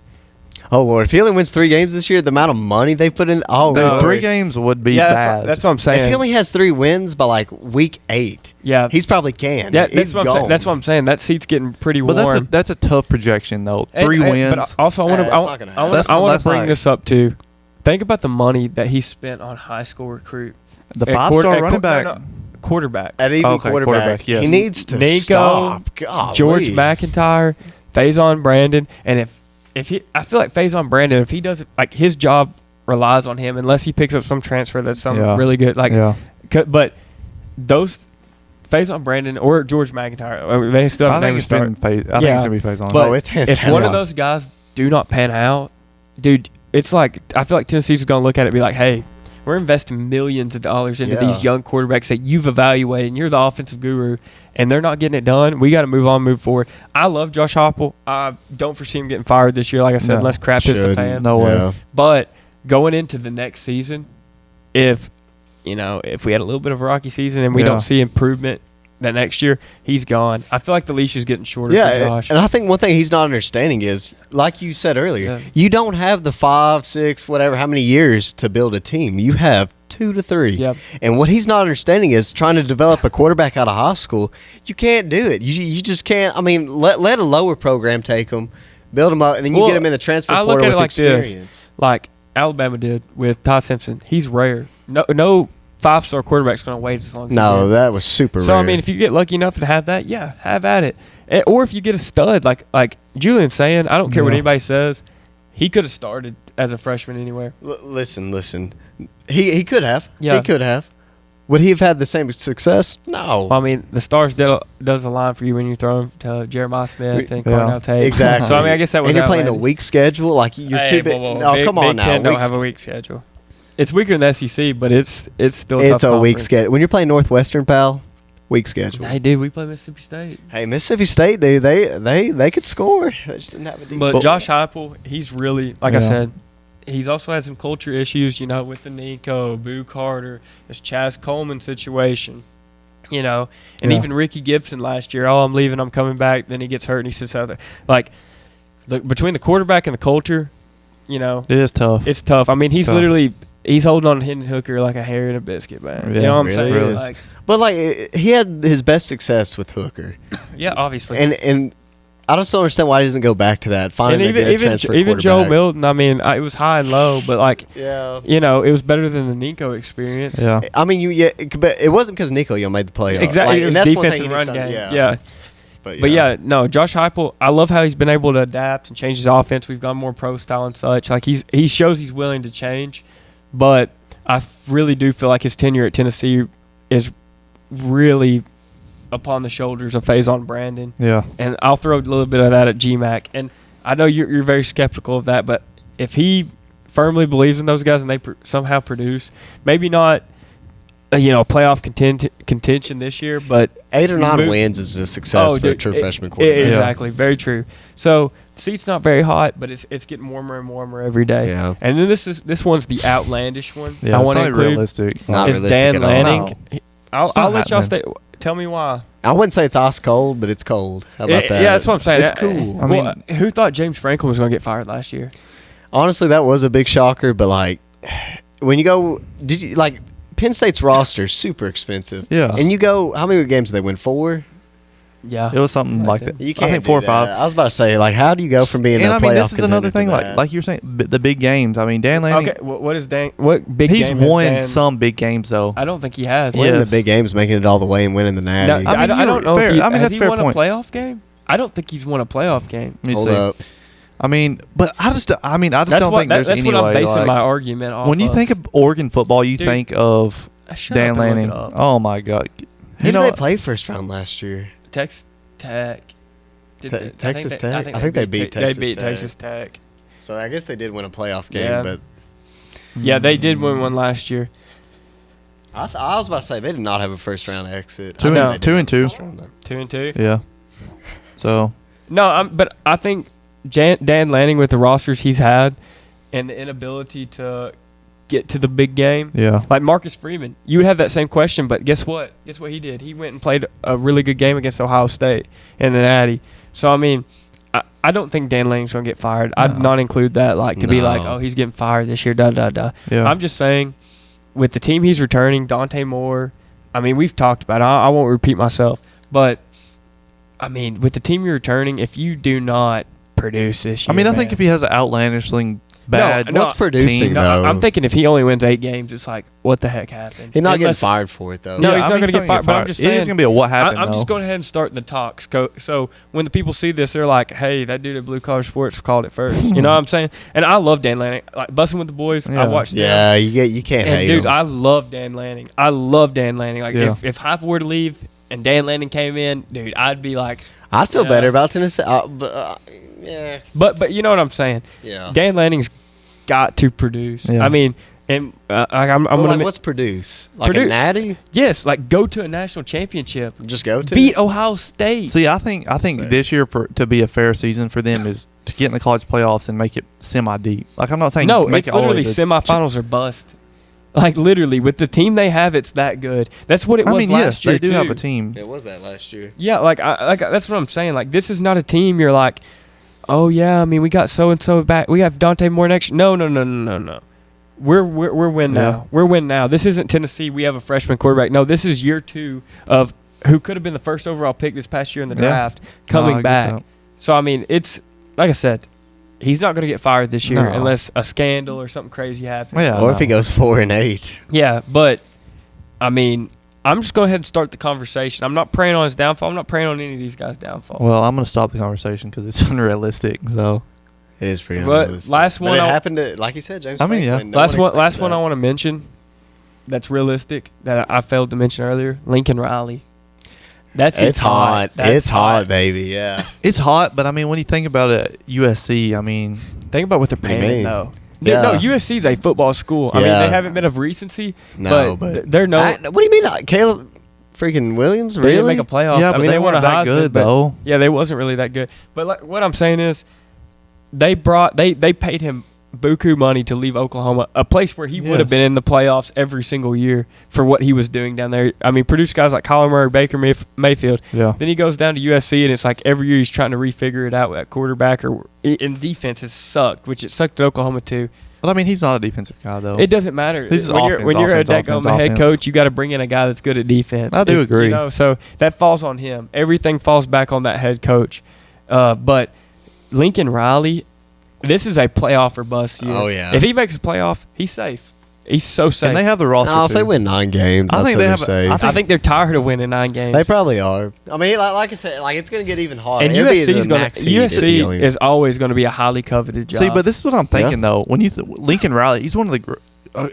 Oh Lord, if he only wins 3 games this year, the amount of money they put in. Oh,
Dude,
Lord.
3 games would be
Yeah,
bad.
that's what I'm saying.
If he only has 3 wins by like week 8,
Yeah.
he's probably can.
Yeah,
He's
that's what I'm saying.
gone.
That's what I'm saying. That seat's getting pretty
but
warm.
that's a tough projection though. 3 wins.
But also, I want
that's not gonna happen.
to
That's
bring
not-
this up too. Think about the money that he spent on high school recruit.
the
at
5-star
at
running back.
Quarterback.
At even
Okay,
quarterback,
yes.
he needs to
Nico,
stop. Golly.
George McIntyre, Faison Brandon, and if he, I feel like Faison Brandon, if he doesn't, like his job relies on him unless he picks up some transfer that's really good. Like,
Yeah.
but those Faison Brandon or George McIntyre, I mean, they still have
I
a name
think
to
it's
start.
been phase. I think
Yeah.
it's gonna be phase on.
But
Oh, it's hands
if
down.
one of those guys do not pan out, dude, it's like I feel like Tennessee's going to look at it and be like, hey, we're investing millions of dollars into these young quarterbacks that you've evaluated, and you're the offensive guru, and they're not getting it done. We got to move on, move forward. I love Josh Heupel. I don't foresee him getting fired this year, like I said,
No.
unless crap hits the
Shouldn't.
fan.
No way.
Yeah.
But going into the next season, if we had a little bit of a rocky season and we
Yeah.
don't see improvement that next year, he's gone. I feel like the leash is getting shorter for
Yeah,
Josh.
and I think one thing he's not understanding is, like you said earlier,
Yeah.
you don't have the 5, 6, whatever, how many years to build a team. You have 2 to 3.
Yep.
And what he's not understanding is trying to develop a quarterback out of high school. You can't do it. You just can't. I mean, let a lower program take him, build him up, and then you
Well,
get him in the transfer
I look
portal
at it
with
like this.
experience.
Like Alabama did with Todd Simpson. He's rare. No 5-star quarterback's going to wait as long as
No,
he did.
that was super
So
rare.
I mean, if you get lucky enough to have that, yeah, have at it. Or if you get a stud like Julian's saying, I don't care what
Yeah.
anybody says, he could have started as a freshman anywhere.
Listen. He could have.
Yeah.
He could have. Would he have had the same success? No.
Well, I mean, the stars does align for you when you throw him to Jeremiah Smith and
Yeah.
Cornell Tate.
Exactly.
So I mean, I guess that was.
And you're playing a
outlandish.
weak schedule. Like you're
Hey,
too big.
whoa, whoa.
No,
Big,
come on
Big
now.
Ten don't
Weak
have a weak schedule. It's weaker than the SEC, but it's still
It's
tough
a weak
conference.
schedule. When you're playing Northwestern, pal, weak schedule.
Hey, dude, we play Mississippi State.
Hey, Mississippi State, dude, they could score. They just didn't have a defense.
But Josh Heupel, he's really, like I
Yeah.
said, he's also had some culture issues, with the Nico, Boo Carter, this Chaz Coleman situation, and
Yeah.
even Ricky Gibson last year, I'm leaving, I'm coming back, then he gets hurt and he sits out there. Like, between the quarterback and the culture,
It is tough.
it's tough. I mean, he's
tough.
literally he's holding on to Hendon Hooker like a hair in a biscuit, man.
Yeah,
you know what I'm
really
saying?
is.
Like,
But like he had his best success with Hooker,
yeah, obviously.
and I just don't understand why he doesn't go back to that.
And
Finding a good transfer
even Joe
quarterback.
Milton, I mean, it was high and low, but like,
Yeah.
it was better than the Nico experience.
yeah.
I mean, but it wasn't because Nico made the playoff.
Exactly.
Like,
It
and
was
that's one
defense
thing
and
he
run
needs to-
game.
Yeah.
But yeah, no, Josh Heupel, I love how he's been able to adapt and change his offense. We've gone more pro style and such. Like he shows he's willing to change, but I really do feel like his tenure at Tennessee is really upon the shoulders of Faison Brandon.
Yeah.
And I'll throw a little bit of that at GMAC. And I know you're very skeptical of that, but if he firmly believes in those guys and they somehow produce, maybe not playoff contention this year, but
8 or 9
move-
wins is a success for a true freshman quarterback.
Exactly, very true. So the seat's not very hot, but it's getting warmer and warmer every day.
Yeah.
And then this one's the outlandish one.
Yeah.
I
It's
want to
not
include
realistic.
Not
is
realistic
Dan
at all.
Lanning.
No.
I'll
It's not
let y'all stay.
happening.
Tell me why.
I wouldn't say it's ice cold, but it's cold. How about that?
Yeah, that's what I'm saying.
It's cool.
I mean-
who thought James Franklin was going to get fired last year?
Honestly, that was a big shocker. But like, when you go, Penn State's roster is super expensive.
Yeah.
And you go, how many games did they win? 4?
Yeah,
It was something
Right
like
there.
that.
You can't
I think
do
4 or
that.
5.
I was about to say, like, how do you go from being
And
a
I mean,
playoff
this is another
contender
thing,
to that?
like you're saying, the big games. I mean, Dan Lanning,
Okay, what is Dan? What big
he's
game has
won
Dan-
some big games though.
I don't think he has.
winning
Yes.
the big games, making it all the way, and winning the natty.
No,
I mean,
I don't know
fair.
if he,
I mean,
has
that's
he
fair
won
point.
a playoff game. I don't think he's won a playoff game.
Let me
Hold
see.
up.
I mean, but I just don't
That's
think there's
that's
any
what I'm
way.
basing
like,
my argument off.
when you
of.
think of Oregon football, you
Dude,
think of
Shut
Dan
up and look
Lanning.
it up.
Oh my God!
Who did they play first round last year?
Texas Tech.
Texas Tech? I think they beat Texas
They beat
Tech.
Texas Tech.
So I guess they did win a playoff game,
Yeah.
but
Yeah, they did win one last year.
I was about to say they did not have a first round exit.
Two
I know
and-
they did
two
have
and
a
two.
first round, though.
2-2.
Yeah. So
No, but I think Dan Lanning with the rosters he's had and the inability to get to the big game.
yeah,
Like Marcus Freeman, you would have that same question, but guess what? Guess what he did? He went and played a really good game against Ohio State in the Natty. So I mean, I don't think Dan Lanning's going to get fired. I'd not include that, be like, oh, he's getting fired this year, Yeah. I'm just saying, with the team he's returning, Dante Moore, I mean, we've talked about it. I won't repeat myself. But, I mean, with the team you're returning, if you do not produce this year,
I think if he has an outlandishly bad
what's producing,
team,
though?
I'm thinking if he only wins 8 games, it's like, what the heck happened?
He's not getting fired for it, though.
No, he's not going to get fired. But I'm just saying.
It is going to be a what happened,
I'm just going ahead and starting the talks. So when the people see this, they're like, hey, that dude at Blue Collar Sports called it first. You know what I'm saying? And I love Dan Lanning. Like, Bussin' with the Boys, I watched them.
Yeah, you can't hate him.
Dude, I love Dan Lanning. Like, if Heupel were to leave and Dan Lanning came in, dude, I'd be like.
I'd feel better about Tennessee. Yeah.
But you know what I'm saying?
Yeah.
Dan Lanning's got to produce.
Yeah.
I mean, and I'm going to.
What's produce? Like a natty?
Yes, like go to a national championship.
Just go to
beat Ohio State.
See, I think this year to be a fair season for them is to get in the college playoffs and make it semi-deep. Like I'm not saying
it's literally semifinals or bust. Like literally, with the team they have, it's that good. That's what it was last year.
They do have a team.
It was that last year.
Yeah, like that's what I'm saying. Like this is not a team. You're like, oh yeah, I mean we got so and so back. We have Dante Moore next. No. We're win now.
Yeah.
We're win now. This isn't Tennessee. We have a freshman quarterback. No, this is year 2 of who could have been the first overall pick this past year in the draft coming back. So I mean, it's like I said. He's not going to get fired this year unless a scandal or something crazy happens.
Or if he goes 4-8.
Yeah, but, I mean, I'm just going ahead and start the conversation. I'm not praying on his downfall. I'm not praying on any of these guys' downfall.
Well, I'm going to stop the conversation because it's unrealistic. So
it is pretty
unrealistic. But last one.
But it happened to, like you said, James.
Last one I want to mention that's realistic that I failed to mention earlier, Lincoln Riley. It's hot.
It's hot, baby. Yeah.
It's hot, but I mean, when you think about it, USC, I mean,
think about what they're paying though.
Yeah.
No, USC is a football school. I mean, they haven't been of recency.
No,
but they're no.
What do you mean, Caleb freaking Williams?
They
really
didn't make a playoff.
Yeah, but
I mean,
they
won
weren't
a
that
Heisman,
good
but
though.
Yeah, they wasn't really that good. But like, what I'm saying is, they paid him buku money to leave Oklahoma, a place where he would have been in the playoffs every single year for what he was doing down there. I mean, produced guys like Kyler Murray, Baker Mayfield.
Yeah.
Then he goes down to USC, and it's like every year he's trying to refigure it out at quarterback, or in defense has sucked, which it sucked at Oklahoma too.
But I mean, he's not a defensive guy though.
It doesn't matter. When you're a head coach, you got to bring in a guy that's good at defense.
I do agree.
You know, so that falls on him. Everything falls back on that head coach. But Lincoln Riley. This is a playoff or bust year.
Oh, yeah.
If he makes a playoff, he's safe. He's so safe.
And they have the roster.
No, if they win 9 games, I think they have. Safe.
I think they're tired of winning 9 games.
They probably are. I mean, like I said, like it's going to get even harder.
And USC is always going to be a highly coveted job.
See, but this is what I'm thinking though. When you Lincoln Riley, he's one of the.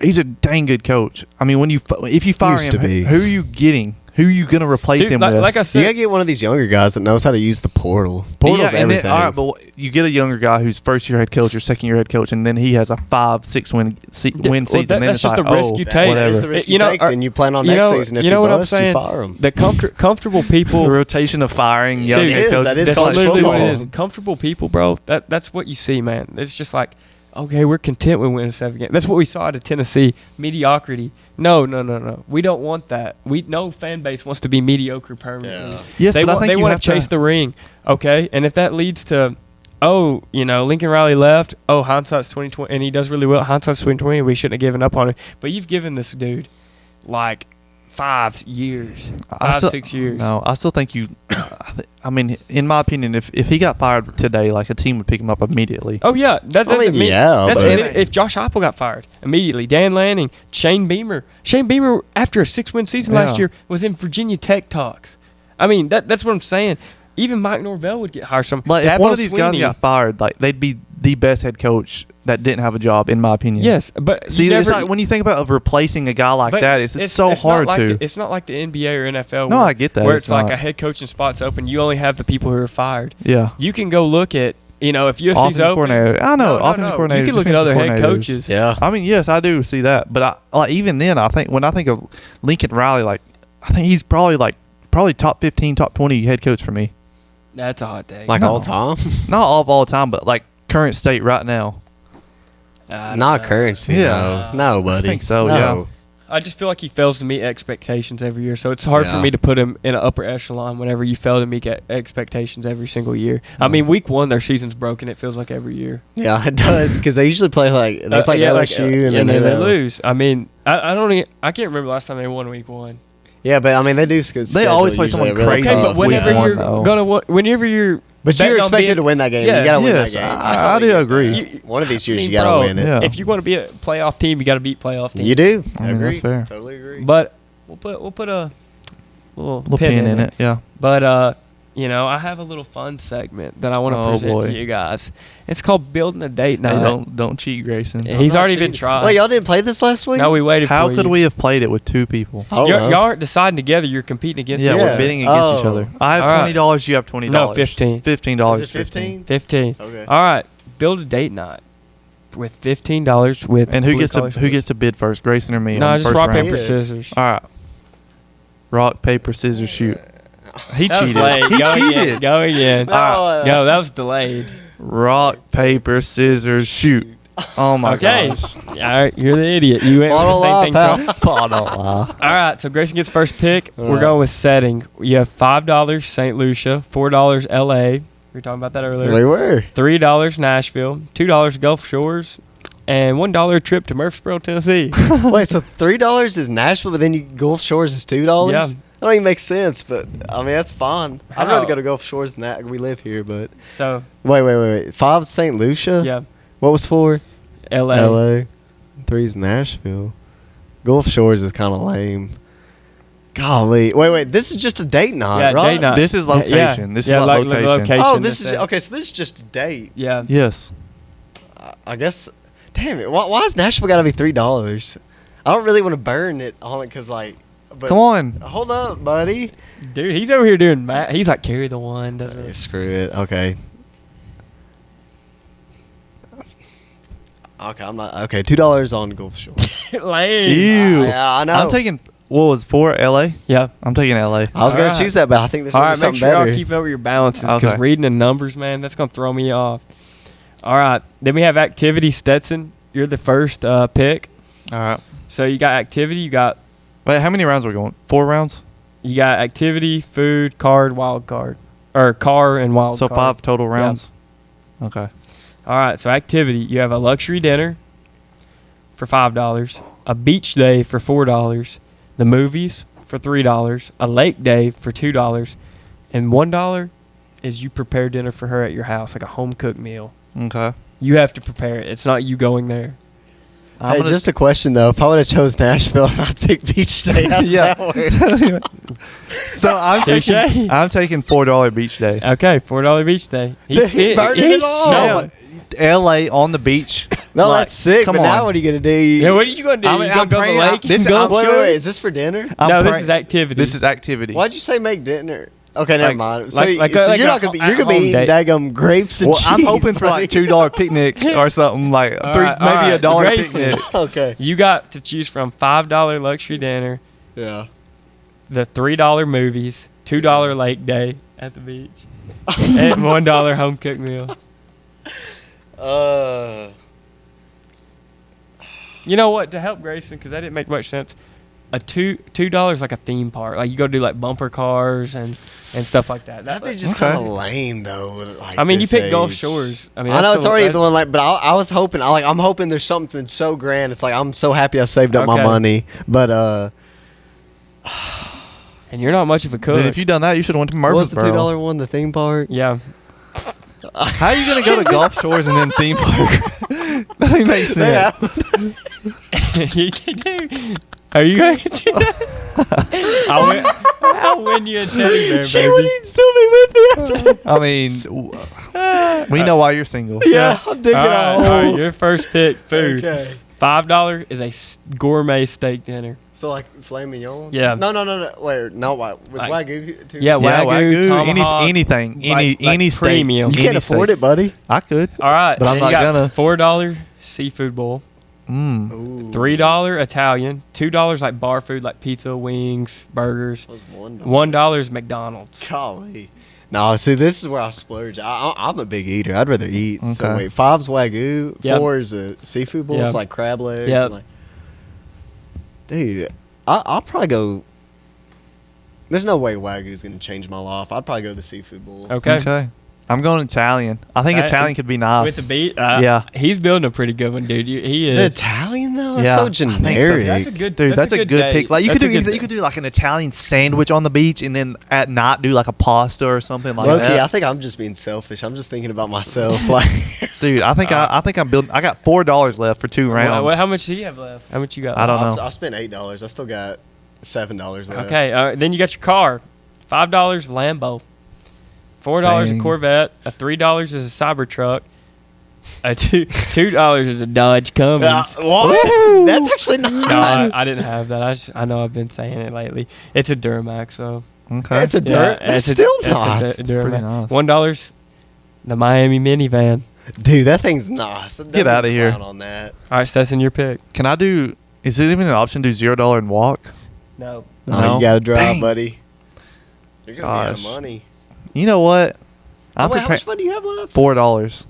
He's a dang good coach. I mean, if you fire him, who are you getting? Who are you going to replace him with?
Like I said,
you got to get one of these younger guys that knows how to use the portal. Portal's everything.
Then, all right, but you get a younger guy who's first-year head coach or second-year head coach, and then he has a 5-6 win season.
That's just the risk you take.
That is the risk you take. Then you plan on next season. If you bust, you fire him.
The comfortable people.
The rotation of firing young head coaches.
That is
literally what it is. Comfortable people, bro. That's what you see, man. It's just like, okay, we're content with winning 7 games. That's what we saw out of Tennessee. Mediocrity. No. We don't want that. No fan base wants to be mediocre permanently.
Yeah. Yes,
they want to chase the ring. Okay, and if that leads to, Lincoln Riley left. Oh, hindsight's 2020, and he does really well. Hindsight's 2020. We shouldn't have given up on him. But you've given this dude like 5 years, 6 years.
No, I still think you. I mean, in my opinion, if he got fired today, like a team would pick him up immediately.
Oh yeah, that doesn't mean.
Yeah,
if Josh Heupel got fired immediately, Dan Lanning, Shane Beamer after a 6-win season last year was in Virginia Tech talks. I mean, that's what I'm saying. Even Mike Norvell would get hired.
But if one of these guys got fired, like they'd be the best head coach that didn't have a job, in my opinion.
Yes, but
see, it's like when you think about replacing a guy like that, it's so hard to.
It's not like the NBA or NFL.
No, I get that.
Where it's like a head coaching spot's open, you only have the people who are fired.
Yeah,
you can go look at. If USC's open,
coordinator. I know offensive coordinator.
You can look at other head coaches.
Yeah,
I mean, yes, I do see that, but even then, when I think of Lincoln Riley, like I think he's probably top 15, top 20 head coach for me.
That's a hot take.
All time?
Not all time, but like current state right now.
Not currency. Yeah. No, buddy.
I think so,
no.
I just feel like he fails to meet expectations every year. So it's hard for
Yeah.
me to put him in an upper echelon whenever you fail to meet expectations every single year. I mean, week 1, their season's broken. It feels like every year.
Yeah, it does because they usually play they play LSU and then
they lose. I mean, I don't. I can't remember the last time they won week 1.
Yeah, but I mean they do.
They always play someone crazy.
Okay, but whenever
week one,
you're
though.
whenever you're.
But
betting
you're
on
expected
being-
to win that game.
Yeah.
You gotta win
Yes,
that game.
I do agree.
One of these years
I mean,
you gotta
bro,
win it.
Yeah.
If you want to be a playoff team, you got to beat playoff teams.
You do.
I mean,
agree.
that's fair.
Totally agree.
But we'll put a little
Pin in it. Yeah.
But I have a little fun segment that I want to
Oh,
present
boy.
to you guys. It's called Building a Date Night.
Hey, don't cheat, Grayson.
He's
I'm not
already been
cheating.
trying.
Wait, y'all didn't play this last week?
No, we waited
How
for
could
you.
we have played it with 2 people?
I don't know.
Y'all aren't deciding together. You're competing against
Yeah,
each
we're
other.
bidding against each
Oh.
other. I have
All right.
$20. You have $20.
No, 15.
$15.
Is it 15?
15.
Okay.
All right. Build a date night with $15 with
And who
blue
gets to
collar
who gets to bid first? Grayson or me?
No,
on the
just
first
rock,
round?
paper,
Yeah.
scissors.
All right. Rock, paper, scissors, shoot. He
That was
cheated.
delayed.
He
Go again.
cheated.
Go again. No, that was delayed.
Rock, paper, scissors, shoot. Oh my
Okay.
gosh.
All right, you're the idiot. You went
Bottle
with the same
lie,
thing.
pal.
All right, so Grayson gets first pick.
All
We're
right.
going with setting. You have $5 St. Lucia, $4 LA. We were talking about that
We
earlier.
were.
$3 Nashville, $2 Gulf Shores, and $1 trip to Murfreesboro, Tennessee.
Wait, so $3 is Nashville, but then Gulf Shores is $2?
Yeah.
That don't even make sense, but I mean that's fine. I'd
How?
rather go to Gulf Shores than that. We live here, but
So,
wait. 5 St. Lucia.
yeah,
What was 4?
LA.
LA. 3's Nashville. Gulf Shores is kind of lame. Golly. Wait. This is just a date night,
Yeah,
right?
date night.
This is location. This is
Yeah,
like
like
location.
Oh,
Location,
this is
that's it.
okay. So this is just a date.
Yeah.
Yes.
I guess. Damn it. Why is Nashville got to be $3? I don't really want to burn it on it because like. But
Come on.
Hold up, buddy.
Dude, he's over here doing math. He's like, carry the one. Doesn't it?
Screw it. Okay. Okay, I'm not. Okay, $2 on Gulf Shore.
Lame.
Ew.
Yeah, I know.
I'm taking. What was 4 LA?
Yeah.
I'm taking LA.
I was gonna
Alright.
choose that, but I think there's
All
gonna
right,
be
make
something
sure
better.
y'all keep over your balances because
Okay.
reading the numbers, man, that's going to throw me off. All right. Then we have activity Stetson. You're the first pick.
All right.
So you got activity, you got
Wait, how many rounds are we going? 4 rounds.
activity, food, card, wild card. Or car and wild
So
card.
5 total rounds. Okay.
All right, so activity, you have a luxury dinner for $5, a beach day for $4, the movies for $3, a lake day for $2, and $1 is you prepare dinner for her at your house, like a home cooked meal.
Okay.
You have to prepare it. It's not you going there.
I'm
Hey,
gonna-
just a question though. If I would have chose Nashville, I'd pick Beach Day. How's
Yeah.
that work?
So I'm
Touche.
taking $4 beach day.
Okay, $4 beach day.
He's burning it all.
down.
LA on the beach.
No,
Like,
that's sick.
come
But now
on.
what are you gonna do?
Yeah, what are you going to do?
I'm-
You going
I'm
to go to the
praying-
lake?
this-
and go
I'm-
Wait. Is this for dinner?
I'm
No, this
praying-
is activity.
This is activity.
Why'd you say make dinner? Okay, never
Like-
mind. So,
like
so
a
you're not gonna be. You're gonna be
at-home
eating
date.
daggum grapes and
Well,
cheese.
I'm hoping for like
buddy.
$2 picnic or something like
All
three,
right,
maybe
all right.
$1
Grayson.
picnic.
Okay.
You got to choose from $5 luxury dinner,
Yeah.
the $3 movies, $2 lake day at the beach, and $1 home cooked meal. You know what? To help Grayson, because that didn't make much sense. A $2 like a theme park. Like you go do like bumper cars and stuff like that.
That'd be
That's
just
Okay.
kind of lame though. Like
I mean, you
this
picked Gulf
age.
Shores. I mean,
I know
that's
it's already
that-
the one like, but I was hoping. I'm hoping there's something so grand. It's like I'm so happy I saved up my
Okay.
money. But
And you're not much of a cook.
Then if you done that, you should have went to
what was the
Murfreesboro.
$2 one? The theme park.
yeah.
How are you gonna go to Gulf Shores and then theme park? That don't make sense.
You can do. Are you going to do that? I'll win you a teddy bear,
She
baby.
would still be with me after that.
I mean, we know why you're single.
Yeah, I'm digging
all
a
right,
hole.
your first pick, food.
Okay.
$5 is a gourmet steak dinner.
So like filet mignon.
Yeah.
No. Wait, no. Why? With
Like-
Wagyu too.
Yeah,
Yeah,
Wagyu, tomahawk,
anything,
like
any steak.
premium.
You
any
can't afford
steak.
it, buddy.
I could.
All right,
But I'm
then
not
you got
gonna.
$4 seafood bowl,
Mm.
Ooh.
$3 Italian, $2 like bar food like pizza, wings, burgers,
Was $1.
$1 is McDonald's.
Golly. No, see, this is where I splurge. I'm a big eater. I'd rather eat. So
Okay.
wait, 5's Wagyu,
Yep.
4 is a seafood bowl.
Yep.
It's like crab legs.
Yep.
And like, Dude, I'll probably go. There's no way Wagyu's going to change my life. I'd probably go the seafood bowl.
Okay.
I'm going Italian. I think Italian could be nice.
With the beat?
Yeah.
He's building a pretty good one, dude. He is.
The Italian, though? That's
Yeah,
so
I think so.
generic.
That's a good
Dude, that's a good
date.
pick. Like you
That's
could
a good
do, you could do like an Italian sandwich on the beach, and then at night do like a pasta or something like
Low-key,
that.
I think I'm just being selfish. I'm just thinking about myself. Like,
Dude, I think I'm building. I got $4 left for 2 rounds.
How much do you have left? How much you got?
I don't know.
I spent $8. I still got $7 left.
Okay, then you got your car. $5 Lambo. $4
Dang.
a Corvette. $3 is a Cybertruck. $2 is a Dodge Cummins.
What? That's actually nice.
No, I didn't have that. I know I've been saying it lately. It's a Duramax, so
Okay.
It's a dirt. That's still nice.
It's pretty nice.
$1 the Miami minivan.
Dude, that thing's nice.
Get outta here.
On that.
All right, Stetson, your pick.
Can I do? Is it even an option to do $0 and walk?
No.
No.
You got to drive,
Dang.
buddy. You're going to be out of
Gosh.
money.
You know what?
Oh, wait, how much money do you have left?
$4.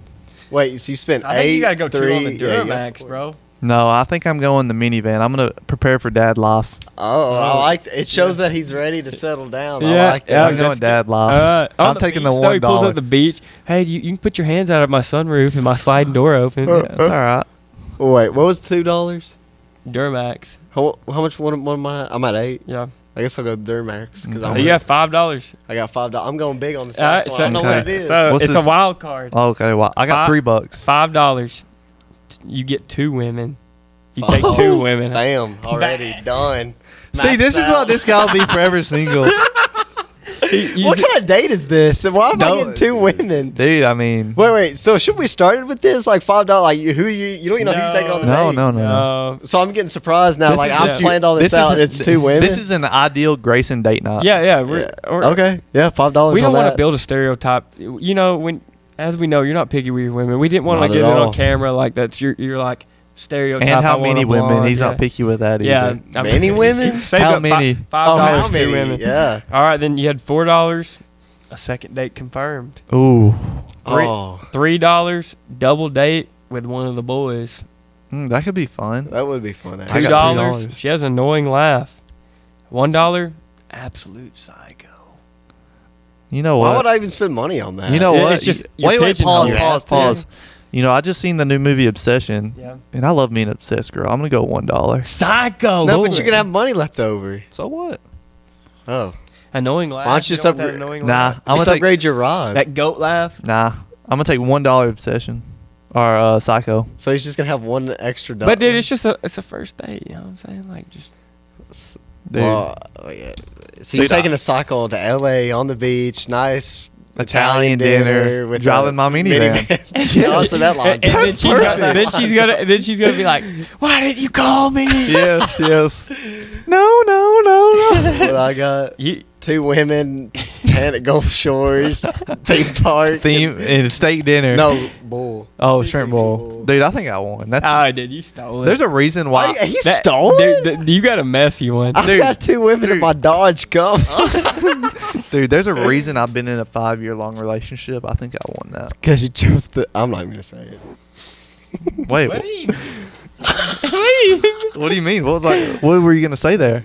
Wait, so you spent
I think
8,
you got to go
3,
two on the
yeah, you got
Duramax,
4.
bro.
No, I think I'm going the minivan. I'm gonna prepare for dad life.
Oh, I like it. Shows that he's ready to settle down. I
Yeah,
like
yeah,
that.
I'm going dad life.
On
I'm
the
taking
beach,
the
though, He pulls
$1.
up the beach. Hey, you can put your hands out of my sunroof and my sliding door open.
Yeah, it's all right.
Oh, wait, what was $2?
Duramax.
How much? What am I? I'm at 8.
Yeah.
I guess I'll go Duramax because
So you have $5.
I got $5. I'm going big on this
All right,
last one. I don't know
okay.
what it is.
So
What's
it's
this?
a wild card.
Okay, well, I got
Five-
$3.
$5. You get 2 women. You take
Oh,
2 women.
Bam, already done.
See, this is why this guy will be forever single.
What kind of date is this? And why am I
No.
getting 2 women?
Dude, I mean,
Wait. So should we start with this like $5? Like you don't even know who you're taking on the
no,
date.
no.
So I'm getting surprised now.
This
Like
is
I've
just-
planned all this out. And it's 2 women.
This is an ideal Grayson date night.
Yeah.
Okay. Yeah, $5.
We don't
want
to build a stereotype. You know, as we know, you're not picky with your women. We didn't want to
Not
get
at
it
all.
on camera like that's you're like stereotype.
And how
I want
many
a
women?
blonde,
He's
yeah.
not picky with that
Yeah.
either.
I mean,
Many women?
Save
How
up
many?
$5
how
2
many?
women.
Yeah.
All right, then you had $4. A second date confirmed.
Ooh.
Oh,
$3 double date with one of the boys.
That could be fun.
that would be fun.
I
Actually.
got
$2.
$3.
She has an annoying laugh. $1 absolute psycho.
You know
Why
what?
would I even spend money on that?
You know what?
It's just you're
wait,
pigeonholed.
pause. You know, I just seen the new movie Obsession,
Yeah.
and I love being obsessed, girl. I'm gonna go $1.
Psycho.
No,
boy.
but you can have money left over.
So what?
Oh,
annoying laugh.
Why don't you
don't
stop
want that
re-
annoying
Nah,
laugh?
I'm
just
gonna take.
upgrade your rod.
That goat laugh.
Nah, I'm gonna take $1 Obsession or Psycho.
So he's just gonna have one extra dollar.
But dude, it's a first date. You know what I'm saying? Like just
Dude.
Well, yeah. So you're
Dude,
taking a cycle to L.A. on the beach, nice
Italian dinner,
with
driving
a
my minivan.
Also, that line.
and then she's gonna be like, why didn't you call me?
yes. No.
What I got?
You,
2 women, at Gulf Shores, theme park.
Theme and steak dinner.
No, bull.
Oh,
Free
shrimp
seafood
bowl. Dude, I think I won. That's.
oh, dude, you stole it.
There's a reason why.
Why, he
That-
stole it?
dude, you got a messy one.
I
Dude.
got 2 women in my Dodge Cup.
Dude, there's a reason I've been in a 5-year-long relationship. I think I won that.
Because you chose the. I'm not even gonna say it.
Wait,
What do you?
what do you mean? What were you gonna say there?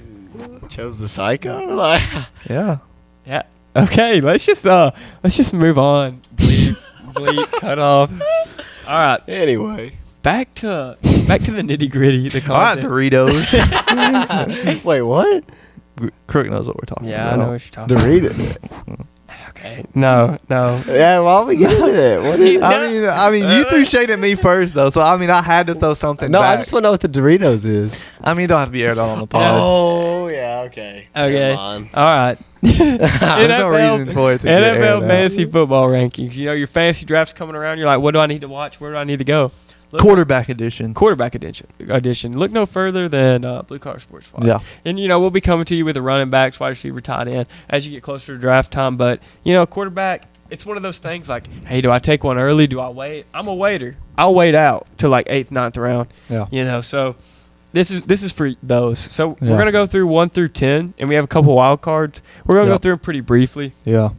Chose the psycho. Like,
Yeah.
Yeah. Okay, let's just move on. Bleep, cut off. All right,
anyway.
back to the nitty gritty. The
All right,
content.
Doritos.
Wait, what?
Crook knows what we're talking
Yeah,
about.
I know what you're talking.
Doritos.
Okay. No.
Yeah, why are we getting into that? What is
I mean, you threw shade at me first, though. So I mean, I had to throw something.
No,
back.
I just want to know what the Doritos is.
I mean, it don't have to be aired out on the pod.
Oh, yeah, okay.
Okay.
Never mind.
All right.
There's no reason for it to get aired
NFL
out.
fantasy football rankings. You know, your fantasy draft's coming around. You're like, what do I need to watch? Where do I need to go? Look-
Quarterback edition.
Quarterback edition. Look no further than Blue Car Sports Pod.
Yeah.
And, you know, we'll be coming to you with the running backs, wide receiver, tight end as you get closer to draft time. But, you know, quarterback, it's one of those things like, hey, do I take one early? Do I wait? I'm a waiter. I'll wait out till like 8th, 9th round.
Yeah.
You know, so this is for those. So
Yeah.
we're going to go through 1 through 10, and we have a couple wild cards. We're going to
Yep.
go through them pretty briefly.
Yeah.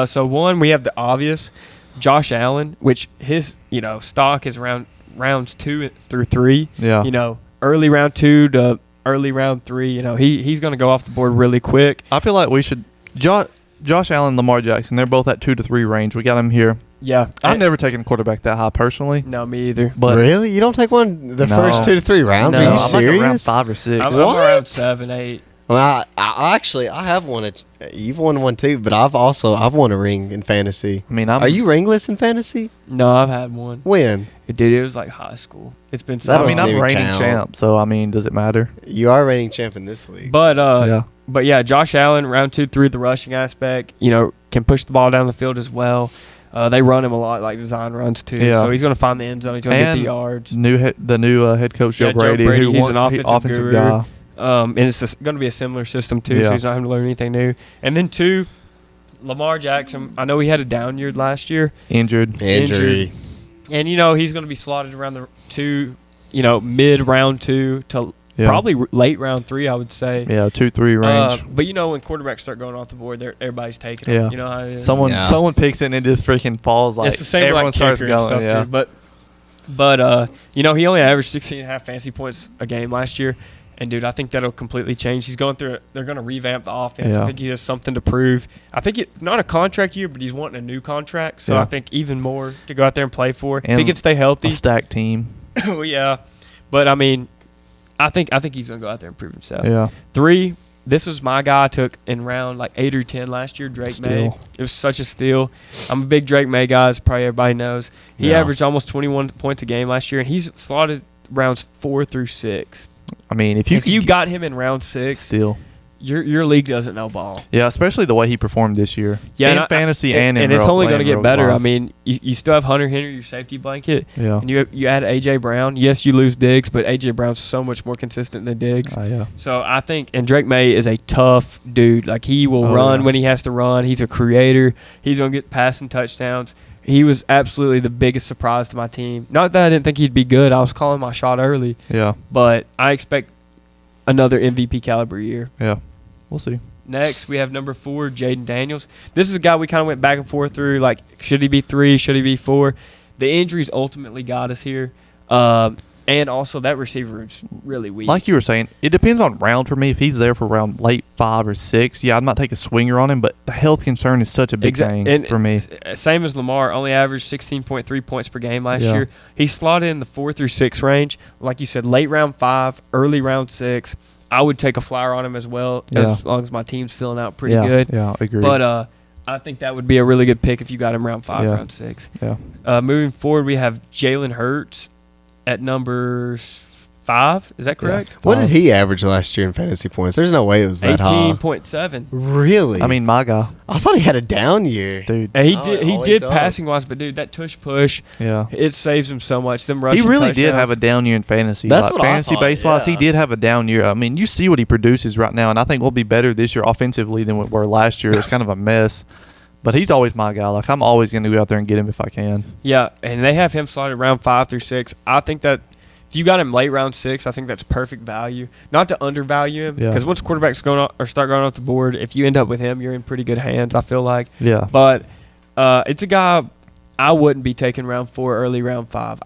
So 1, we have the obvious, Josh Allen, which his, you know, stock is around rounds 2 through 3.
Yeah.
You know, early round 2 to early round 3. You know, he's going to go off the board really quick.
I feel like we should Josh Allen, Lamar Jackson, they're both at 2 to 3 range. We got them here.
Yeah.
I've never taken a quarterback that high personally.
No, me either.
But
really? You don't take one the first 2 to 3 rounds?
No,
Are you
I'm
like
serious?
around 5 or 6.
I'm around 7, 8.
Well, I actually have won it. You've won one too, but I've won a ring in fantasy.
I mean,
Are you ringless in fantasy?
No, I've had one.
When?
Dude, it was like high school. It's been so
That
I mean,
doesn't
I'm
even
reigning
count.
champ, so I mean, does it matter?
You are reigning champ in this league.
But yeah, Josh Allen, round 2, 3, the rushing aspect, you know, can push the ball down the field as well. They run him a lot, like design runs too.
Yeah.
So he's going to find the end zone. He's going to get the yards.
The new head coach Joe
Yeah, Joe
Brady,
Brady,
who
he's
won-
an
he-
offensive guru.
guy.
And it's going to be a similar system too,
Yeah.
so he's not having to learn anything new. And then 2, Lamar Jackson. I know he had a down year last year.
Injured.
Injury.
And, you know, he's going to be slotted around the 2, you know, mid round 2 to probably late round 3, I would say.
Yeah, 2-3 range.
But, you know, when quarterbacks start going off the board, everybody's taking
Yeah.
them. You know how it is.
Someone picks it and it just freaking falls like
It's the same
everyone
like
starts
kicker and
going.
stuff
Yeah.
too. But you know, he only averaged 16.5 fantasy points a game last year. And, dude, I think that'll completely change. He's going through – they're going to revamp the offense.
Yeah.
I think he has something to prove. I think not a contract year, but he's wanting a new contract. So
Yeah.
I think even more to go out there and play for. If
And
he can stay healthy.
A stacked team.
Well, yeah. But, I mean, I think he's going to go out there and prove himself.
Yeah.
3, this was my guy I took in round like 8 or 10 last year, Drake May.
Steal.
It was such a steal. I'm a big Drake May guy, as probably everybody knows. He
Yeah.
averaged almost 21 points a game last year, and he's slotted rounds 4 through 6.
I mean, if
You got him in round 6,
steal.
your league doesn't know ball.
Yeah, especially the way he performed this year.
Yeah,
in
and
fantasy and in
it's
real-
only going to
in
get
real
better.
life.
I mean, you still have Hunter Henry, your safety blanket,
Yeah.
and you add A.J. Brown. Yes, you lose Diggs, but A.J. Brown's so much more consistent than Diggs.
Yeah.
So I think, and Drake May is a tough dude. Like, he will run when he has to run. He's a creator. He's going to get passing touchdowns. He was absolutely the biggest surprise to my team. Not that I didn't think he'd be good. I was calling my shot early.
Yeah.
But I expect another MVP caliber year.
Yeah. We'll see.
Next, we have number 4, Jaden Daniels. This is a guy we kind of went back and forth through. Like, should he be 3? Should he be 4? The injuries ultimately got us here. And also, that receiver room's really weak.
Like you were saying, it depends on round for me. If he's there for round late 5 or 6, yeah, I might take a swinger on him. But the health concern is such a big thing
and
for me.
Same as Lamar, only averaged 16.3 points per game last
Yeah.
year. He slotted in the 4 through 6 range. Like you said, late round 5, early round 6. I would take a flyer on him as well, as long as my team's filling out pretty good.
Yeah, agreed.
But I think that would be a really good pick if you got him round 5, round 6.
Yeah.
Moving forward, we have Jalen Hurts at number 5. Is that correct?
What did he average last year in fantasy points? There's no way it was that high.
18.7.
Really?
I mean, my guy,
I thought he had a down year.
dude.
And he
Oh,
did
he's up.
passing wise, but dude, that tush push,
Yeah.
it saves him so much. Them
He
rushing
really did
touchdowns.
have a down year in fantasy.
That's
like,
what I
fantasy
thought,
base wise, he
yeah.
did have a down year. I mean, you see what he produces right now, and I think we'll be better this year offensively than we were last year. It's kind of a mess. But he's always my guy. Like, I'm always going to go out there and get him if I can.
Yeah, and they have him slotted round 5 through 6. I think that if you got him late round 6, I think that's perfect value. Not to undervalue him,
Yeah.
because once quarterbacks start going off the board, if you end up with him, you're in pretty good hands, I feel like.
Yeah.
But it's a guy I wouldn't be taking round 4, early round 5.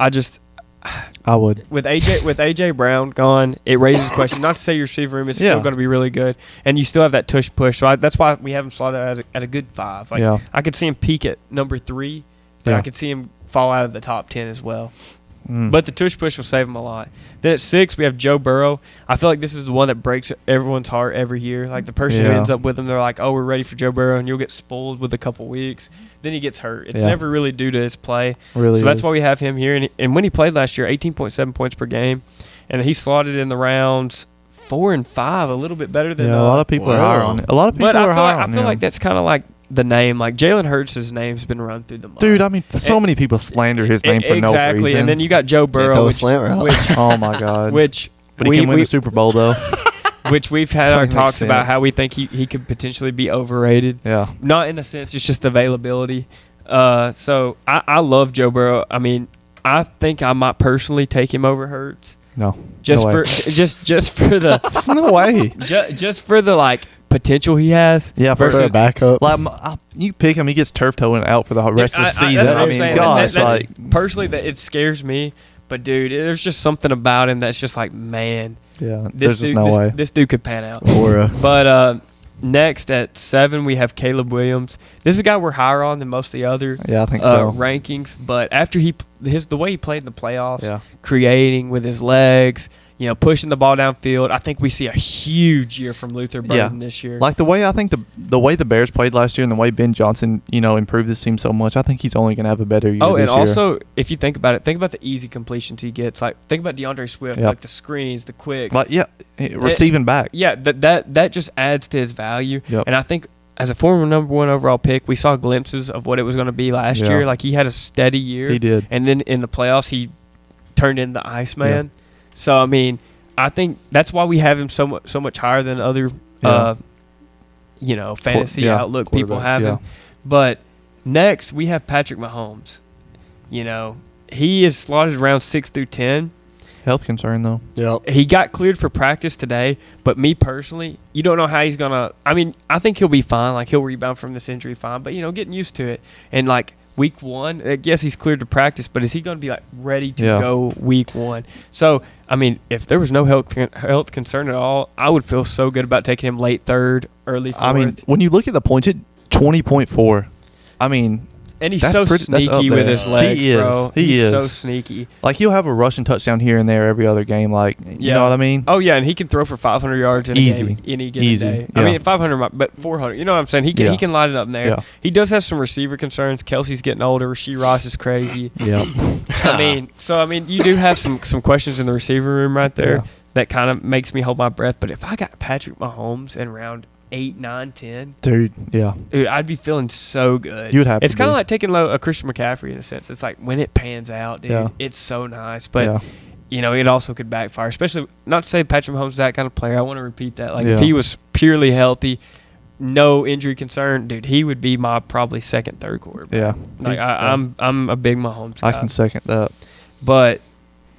I would.
With AJ Brown gone, it raises question. Not to say your receiver room is still going to be really good, and you still have that tush push. So that's why we have him slotted at a good 5. Like,
Yeah.
I could see him peak at number 3, but
Yeah.
I could see him fall out of the top 10 as well.
Mm.
But the tush push will save him a lot. Then at 6, we have Joe Burrow. I feel like this is the one that breaks everyone's heart every year. Like, the person who
Yeah.
ends up with him, they're like, oh, we're ready for Joe Burrow, and you'll get spoiled with a couple weeks. Then he gets hurt. It's
Yeah.
never really due to his play.
Really
So that's
is.
why we have him here. And when he played last year, 18.7 points per game. And he slotted in the rounds 4 and 5, a little bit better than
Yeah, a lot of people are higher on it. A lot of people
but
are
I
higher on
feel
him.
like that's kind of like the name. Like, Jalen Hurts' name's been run through the mud.
Dude, I mean, so many people slander his name for no reason.
Exactly. And then you got Joe Burrow,
throw a
which,
slant route.
which,
Oh, my God.
which
But he can win the Super Bowl, though.
which we've had
That
our
makes
talks about
sense.
how we think he could potentially be overrated.
Yeah.
Not in a sense, it's just availability. So I love Joe Burrow. I mean, I think I might personally take him over Hurts.
No.
Just
No
for
way.
just for the
No way.
just for the like potential he has.
Yeah,
For
versus
a backup.
like you pick him, he gets turf toeing out for the rest of the season.
That's what
I
I'm
mean,
saying.
gosh,
That's
like
personally that it scares me. But dude, there's just something about him that's just like, man,
Yeah, there's just no way.
This dude could pan out.
Aura.
But next at 7, we have Caleb Williams. This is a guy we're higher on than most of the other
Yeah, I think so.
rankings. But after the way he played in the playoffs,
Yeah.
creating with his legs, pushing the ball downfield, I think we see a huge year from Luther Burden this year.
Like the way I think the way the Bears played last year and the way Ben Johnson, improved this team so much, I think he's only going to have a better year.
Oh, and
this year.
also, if you think about it, think about the easy completions he gets. Like, think about DeAndre Swift,
Yep.
like the screens, the quicks.
Like, receiving back.
Yeah, that just adds to his value.
Yep.
And I think as a former number 1 overall pick, we saw glimpses of what it was going to be last year. Like, he had a steady year.
He did.
And then in the playoffs, he turned into Iceman. Yeah. So, I mean, I think that's why we have him so much higher than other, fantasy outlook people have him. But next, we have Patrick Mahomes. He is slotted around 6 through 10.
Health concern, though.
Yep.
He got cleared for practice today, but me personally, you don't know how he's going to – I mean, I think he'll be fine. Like, he'll rebound from this injury fine. But, getting used to it. And, like, week 1, I guess he's cleared to practice, but is he going to be, like, ready to go week 1? So, I mean, if there was no health concern at all, I would feel so good about taking him late 3rd, early 4th.
I mean, when you look at the points, 20.4. I mean –
and he's so sneaky with his legs, bro. He's so sneaky.
Like, he'll have a rushing touchdown here and there every other game. Like, you know what I mean?
Oh, yeah, and he can throw for 500 yards in a game any given day.
Yeah.
I mean, 500, but 400. You know what I'm saying? He can light it up in there.
Yeah.
He does have some receiver concerns. Kelsey's getting older. Rasheed Ross is crazy.
Yeah.
I mean, you do have some questions in the receiver room right there that kind of makes me hold my breath. But if I got Patrick Mahomes in round 8, 9, 10.
Dude,
I'd be feeling so good.
You would have
It's
to
kind of like taking a Christian McCaffrey in a sense. It's like when it pans out, dude, it's so nice. But, it also could backfire, especially not to say Patrick Mahomes is that kind of player. I want to repeat that. Like, if he was purely healthy, no injury concern, dude, he would be my probably second, third quarterback.
Yeah.
Like, I'm a big Mahomes guy.
I can second that.
But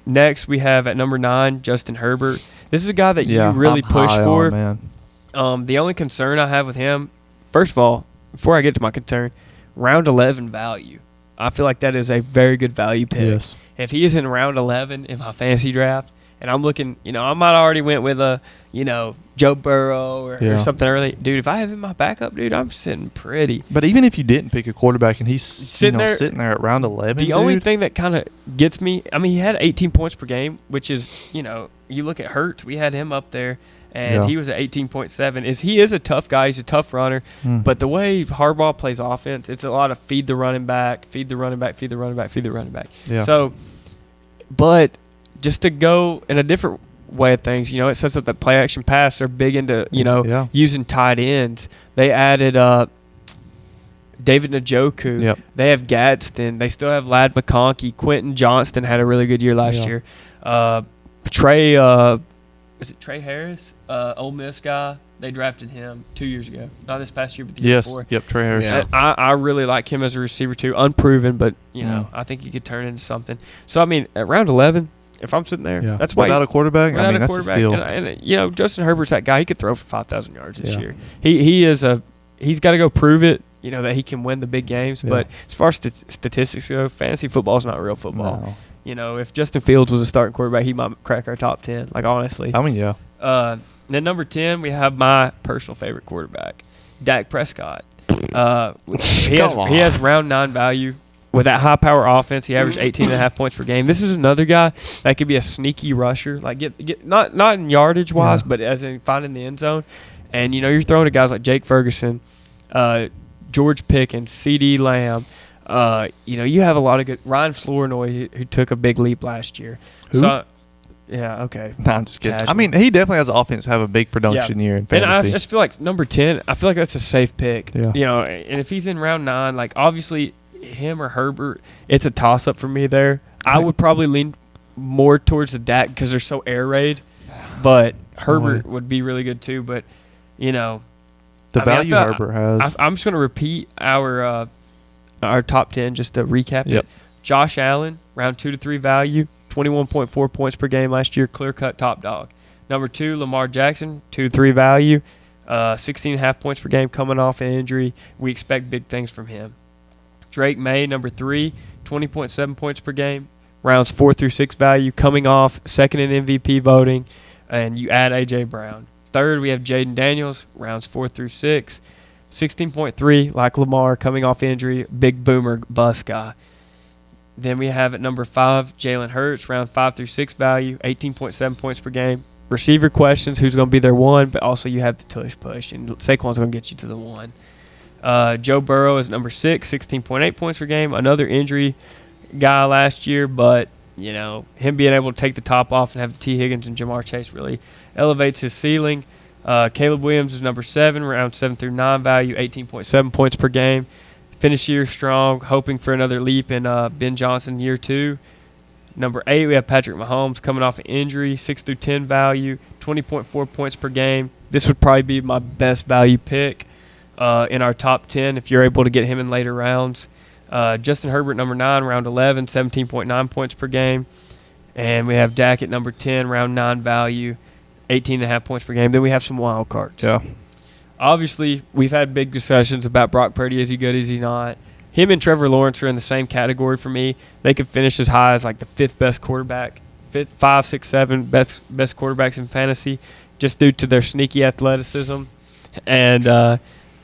next we have at number 9, Justin Herbert. This is a guy that you really push for.
Man.
The only concern I have with him, first of all, before I get to my concern, round 11 value. I feel like that is a very good value pick.
Yes.
If he is in round 11 in my fantasy draft, and I'm looking, I might already went with a, Joe Burrow or something early. Dude, if I have him in my backup, dude, I'm sitting pretty.
But even if you didn't pick a quarterback and he's sitting there at round 11,
the only thing that kind of gets me, I mean, he had 18 points per game, which is, you look at Hurts, we had him up there. And he was at 18.7. He is a tough guy. He's a tough runner. But the way Harbaugh plays offense, it's a lot of feed the running back, feed the running back, feed the running back, feed the running back.
Yeah.
So, but just to go in a different way of things, it sets up that play action pass. They're big into, using tight ends. They added David Njoku.
Yep.
They have Gadsden. They still have Ladd McConkey. Quentin Johnston had a really good year last year. Is it Trey Harris? Ole Miss guy. They drafted him 2 years ago. Not this past year, but the year before.
Yep, Trey Harris.
Yeah. I really like him as a receiver too. Unproven, but I think he could turn into something. So I mean, at round 11, if I'm sitting there, that's why
without a quarterback. I mean, that's a steal.
And Justin Herbert's that guy. He could throw for 5,000 yards this year. He's got to go prove it. That he can win the big games. But as far as statistics go, fantasy football is not real football. No. If Justin Fields was a starting quarterback, he might crack our top 10. Like, honestly.
I mean,
Then number 10, we have my personal favorite quarterback, Dak Prescott. He has round 9 value. With that high-power offense, he averaged 18.5 points per game. This is another guy that could be a sneaky rusher. Like, get not in yardage-wise, but as in finding the end zone. And, you're throwing to guys like Jake Ferguson, George Pickens, C.D. Lamb. You have a lot of good – Ryan Flournoy, who took a big leap last year.
Who?
So, yeah, okay.
No, I'm just kidding.
Casual.
I mean, he definitely has the offense to have a big production year in fantasy.
And I just feel like number 10, I feel like that's a safe pick.
Yeah.
And if he's in round 9, like, obviously him or Herbert, it's a toss-up for me there. I would probably lean more towards the Dak because they're so air raid. But Herbert would be really good too. But,
the value Herbert has.
I'm just going to repeat our top 10 just to recap it. Josh Allen, round 2 to 3 value, 21.4 points per game last year, clear-cut top dog. Number 2, Lamar Jackson, 2 to 3 value, 16.5 points per game coming off an injury. We expect big things from him. Drake May, number 3, 20.7 points per game, rounds 4 through 6 value, coming off second in MVP voting. and you add A.J. Brown. Third, we have Jaden Daniels, rounds 4 through 6. 16.3, like Lamar, coming off injury, big boomer bust guy. Then we have at number 5, Jalen Hurts, round 5 through 6 value, 18.7 points per game. Receiver questions, who's going to be their one, but also you have the tush push, and Saquon's going to get you to the one. Joe Burrow is number 6, 16.8 points per game. Another injury guy last year, but, you know, him being able to take the top off and have T. Higgins and Jamar Chase really elevates his ceiling. Caleb Williams is number 7, round 7 through 9 value, 18.7 points per game. Finish year strong, hoping for another leap in Ben Johnson year 2. Number 8, we have Patrick Mahomes coming off an injury, 6 through 10 value, 20.4 points per game. This would probably be my best value pick in our top 10 if you're able to get him in later rounds. Justin Herbert, number 9, round 11, 17.9 points per game. And we have Dak at number 10, round 9 value, 18.5 points per game. Then we have some wild cards.
Yeah.
Obviously, we've had big discussions about Brock Purdy. Is he good? Is he not? Him and Trevor Lawrence are in the same category for me. They could finish as high as like the 5th best quarterback, 5, 6, 7 best quarterbacks in fantasy, just due to their sneaky athleticism, and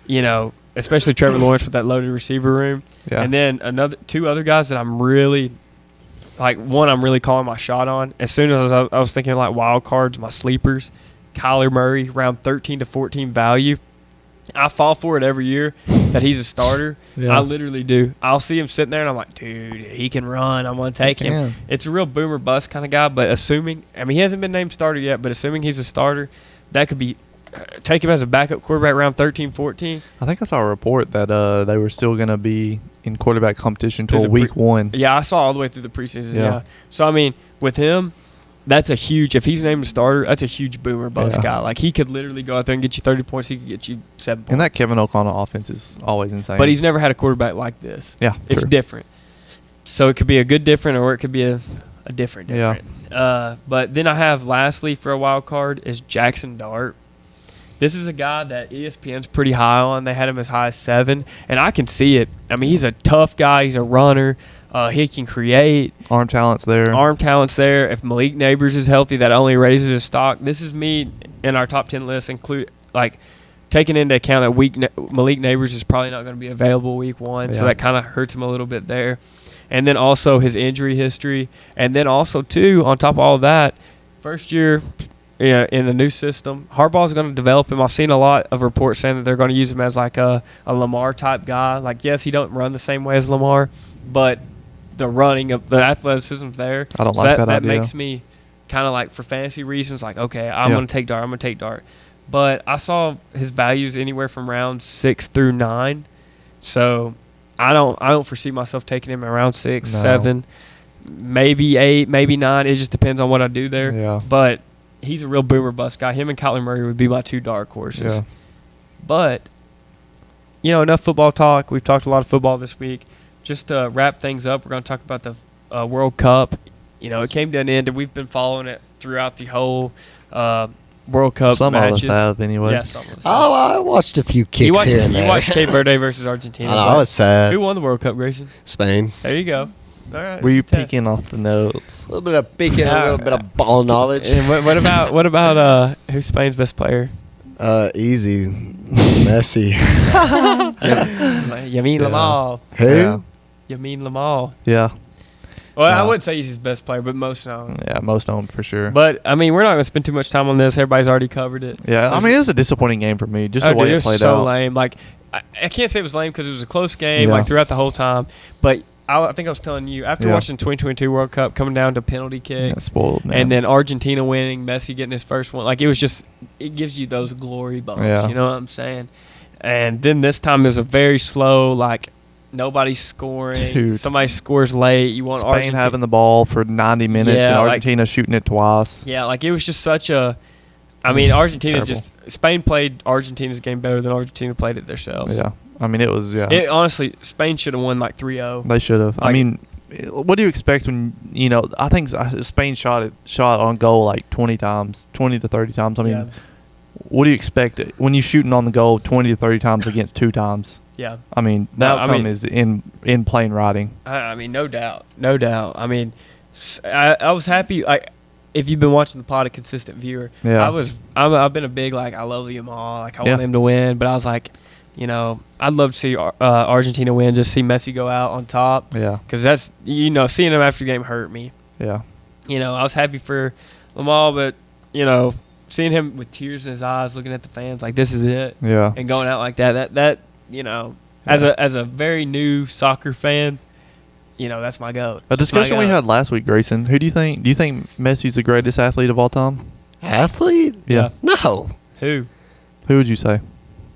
you know, especially Trevor Lawrence with that loaded receiver room.
Yeah.
And then two other guys that I'm really like. One I'm really calling my shot on. As soon as I was thinking like wild cards, my sleepers, Kyler Murray, round 13 to 14 value. I fall for it every year that he's a starter.
Yeah.
I literally do. I'll see him sitting there, and I'm like, dude, he can run. I'm going to take him. It's a real boomer bust kind of guy, but assuming – I mean, he hasn't been named starter yet, but assuming he's a starter, that could be – take him as a backup quarterback round 13, 14.
I think I saw a report that they were still going to be in quarterback competition until week 1.
Yeah, I saw all the way through the preseason,
Yeah.
yeah. So, I mean, with him – that's a huge – if he's named a starter, that's a huge boomer bust guy. Like, he could literally go out there and get you 30 points. He could get you 7 points.
And that Kevin O'Connell offense is always insane.
But he's never had a quarterback like this.
Yeah,
It's
true.
different. So it could be a good different, or it could be a different. But then I have, lastly, for a wild card, is Jackson Dart. This is a guy that ESPN's pretty high on. They had him as high as 7, and I can see it. I mean, he's a tough guy. He's a runner. He can create.
Arm talent's there.
If Malik Neighbors is healthy, that only raises his stock. This is me in our top 10 list, taking into account that Malik Neighbors is probably not going to be available week 1, so that kind of hurts him a little bit there. And then also his injury history. And then also, too, on top of all of that, first year in the new system, Harbaugh's going to develop him. I've seen a lot of reports saying that they're going to use him as like a Lamar-type guy. Like, yes, he don't run the same way as Lamar, but the running of the athleticism there.
I don't like that idea.
That makes me kind of like, for fantasy reasons, like, okay, I'm going to take Dart. But I saw his values anywhere from round 6 through 9. So I don't foresee myself taking him around 6, 7, maybe 8, maybe 9. It just depends on what I do there.
Yeah.
But he's a real boomer bust guy. Him and Kyler Murray would be my 2 dark horses.
Yeah.
But, you know, enough football talk. We've talked a lot of football this week. Just to wrap things up, we're going to talk about the World Cup. You know, it came to an end, and we've been following it throughout the whole World Cup
Some
matches.
of us have, anyway.
Yeah, some of us have.
Oh, I watched a few kicks here and there.
You watched Cape Verde versus Argentina.
I know, I was sad.
Who won the World Cup, Grayson?
Spain.
There you go. All right.
Were you peeking off the notes?
A little bit of peeking, a little bit of ball knowledge.
And what about who's Spain's best player?
Easy. Messi.
Yamin Lamal.
Who?
Yeah.
Yamin Lamal.
Yeah.
Well, I wouldn't say he's his best player, but most know.
Yeah, most of them for sure.
But, I mean, we're not going to spend too much time on this. Everybody's already covered it.
Yeah, I mean, it was a disappointing game for me, just the way it played
so
out.
lame. Like, I can't say it was lame because it was a close game, like, throughout the whole time. But I think I was telling you, after watching the 2022 World Cup, coming down to penalty kicks.
Got spoiled, man.
And then Argentina winning, Messi getting his first one. Like, it was just – it gives you those glory bumps.
Yeah.
You know what I'm saying? And then this time it was a very slow, like, nobody's scoring.
Dude.
Somebody scores late. You want
Spain
Argentina
having the ball for 90 minutes and Argentina shooting it twice.
Yeah, like it was just such a – I mean, Argentina
Terrible.
Spain played Argentina's game better than Argentina played it themselves.
Yeah. I mean, it was,
Honestly, Spain should have won like 3-0.
They should have. I mean, what do you expect when, I think Spain shot on goal like 20 to 30 times. I mean, what do you expect when you're shooting on the goal 20 to 30 times against 2 times?
Yeah.
I mean, the outcome is in plain writing.
I mean, no doubt. I mean, I was happy. Like, if you've been watching the pod, a consistent viewer.
Yeah.
I've been a big like I love them all. Like I
Yeah.
want them to win, but I was like, I'd love to see Argentina win. Just see Messi go out on top.
Yeah.
Because that's seeing him after the game hurt me.
Yeah.
I was happy for Lamar, but seeing him with tears in his eyes, looking at the fans like this is it,
Yeah.
and going out like that as a very new soccer fan, that's my goat.
A discussion we had last week, Grayson. Who do you think? Do you think Messi's the greatest athlete of all time?
Athlete?
Yeah.
No.
Who?
Who would you say?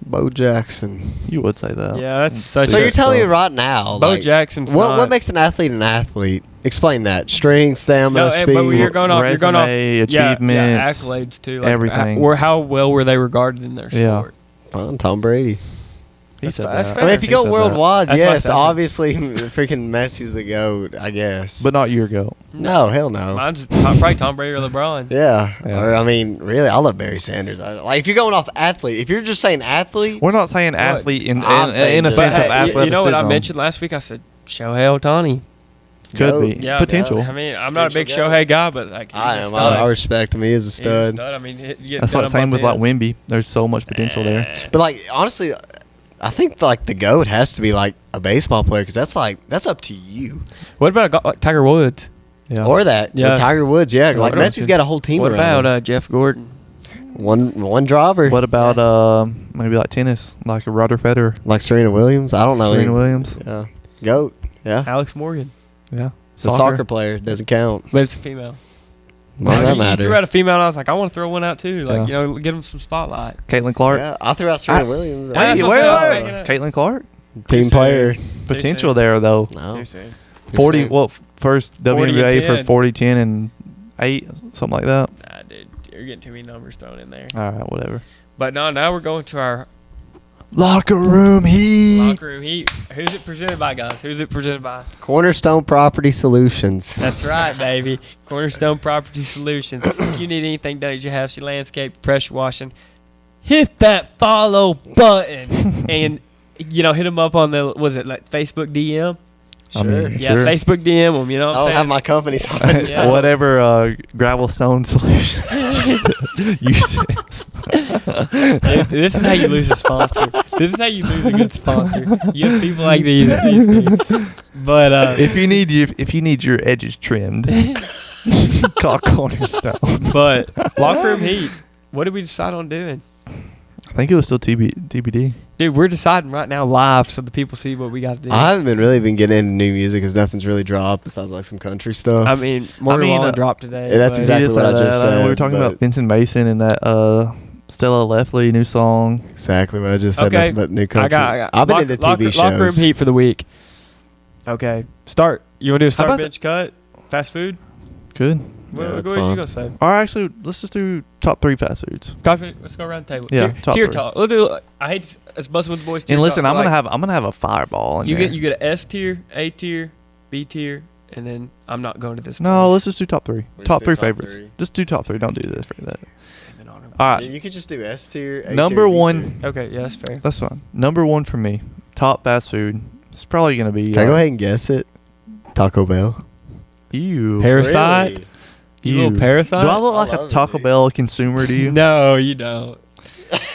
Bo Jackson.
You would say that.
Yeah, that's such.
So
a
you're telling me right now,
Bo
like,
Jackson's
what makes an athlete an athlete? Explain that. Strength, stamina, speed.
But you're going off.
Resume, achievements,
accolades too.
everything.
Or how well were they regarded in their sport?
Fine, Tom Brady.
He said
That's
that.
fair.
I mean, if you go worldwide,
That's why I
yes,
said that.
obviously, freaking Messi's the GOAT, I guess.
But not your goat.
no, hell no.
Mine's probably Tom Brady or LeBron.
Yeah.
Yeah.
Or, I mean, really, I love Barry Sanders. Like, if you're going off athlete, if you're just saying athlete,
We're not saying athlete in
I'm saying
a
just-
sense
But,
of
hey,
athleticism.
You know what I mentioned last week? I said Shohei Ohtani.
Could be.
Yeah,
Potential.
I mean, I'm not a big
Potential
Shohei guy, but like he's
I
a
am.
stud.
I respect him. He is a
He's a
stud.
stud. I mean,
That's like same with like Wemby. There's so much potential there.
But, like, honestly, I think, like, the GOAT has to be, like, a baseball player because that's up to you.
What about a guy like Tiger Woods?
Yeah.
Or that.
Yeah.
Or Tiger Woods, yeah. Like,
What
Messi's got a whole team
What
around
about
him.
Jeff Gordon?
One driver.
What about maybe like tennis, like a Roger Federer,
Like Serena Williams? I don't know.
Serena
any-
Williams?
Yeah. GOAT. Yeah.
Alex Morgan.
Yeah.
It's a soccer player. Doesn't count.
But it's a female.
What does that
You threw
matter?
out a female, and I was like, I want to throw one out too. Like,
Yeah.
give them some spotlight.
Caitlin Clark.
Yeah, I threw out Serena Williams.
Yeah, that's
Wait,
what
wait,
I'm
wait.
making up.
Caitlin Clark.
Team
Too
player.
soon.
Potential
soon.
there though.
No.
Too soon.
40. Well, first
40 and
WNBA for
10.
40, 10, and 8, something like that.
Nah, dude, you're getting too many numbers thrown in there.
All right, whatever.
But no, now we're going to our
Locker room heat.
locker room heat. Who's it presented by, guys? Who's it presented by?
Cornerstone Property Solutions.
That's right, baby. Cornerstone Property Solutions. If you need anything done at your house, your landscape, pressure washing, hit that follow button and hit them up on the Facebook DM.
I mean,
Yeah,
sure.
Facebook DM them. You know what
I
I'm
don't
saying?
have my companies on it.
Yeah.
Whatever gravel stone solutions uses.
Dude, this is how you lose a sponsor. This is how you lose a good sponsor. You have people like these. But
if you need your edges trimmed, call Cornerstone.
but locker room heat. What did we decide on doing?
I think it was still TBD.
Dude, we're deciding right now live so the people see what we got to do.
I haven't been getting into new music because nothing's really dropped besides like some country stuff.
I mean, Morgan Wallen dropped today.
Yeah, that's
but-
exactly
He
what I just said,
We were talking
but-
about Vincent Mason and that Stella Lefley new song.
exactly what I just said.
Okay,
Nothing but new country.
I got.
I've been into TV shows.
Locker room heat for the week. Okay, start. You want to do a start
about
bench cut? Fast food?
Good.
Yeah,
What
that's
what you
fine.
gonna say?
All right, actually, let's just do top 3 fast foods.
Let's go around the table.
Yeah, top
tier
three.
talk. We'll do. I hate us busting with the boys. Tier
And listen,
talk.
I'm
Like,
gonna have a fireball. In
You
there.
get an S tier, A tier, B tier, and then I'm not going to this.
No,
place.
let's just do top 3.
We'll
Top
just do
3
top
favorites.
3.
Just do top 3. Don't do this for that.
And then honorable.
All
Yeah,
right,
you could just do S tier. A
number
tier, B
1.
tier.
Okay, yeah, that's fair.
That's fine. Number 1 for me. Top fast food. It's probably gonna be.
Can I go ahead and guess it? Taco Bell.
Ew.
Parasite.
Really?
You little
Ew.
parasite.
Do I look
I
like a
love
Taco
it.
Bell consumer to you?
No, you don't.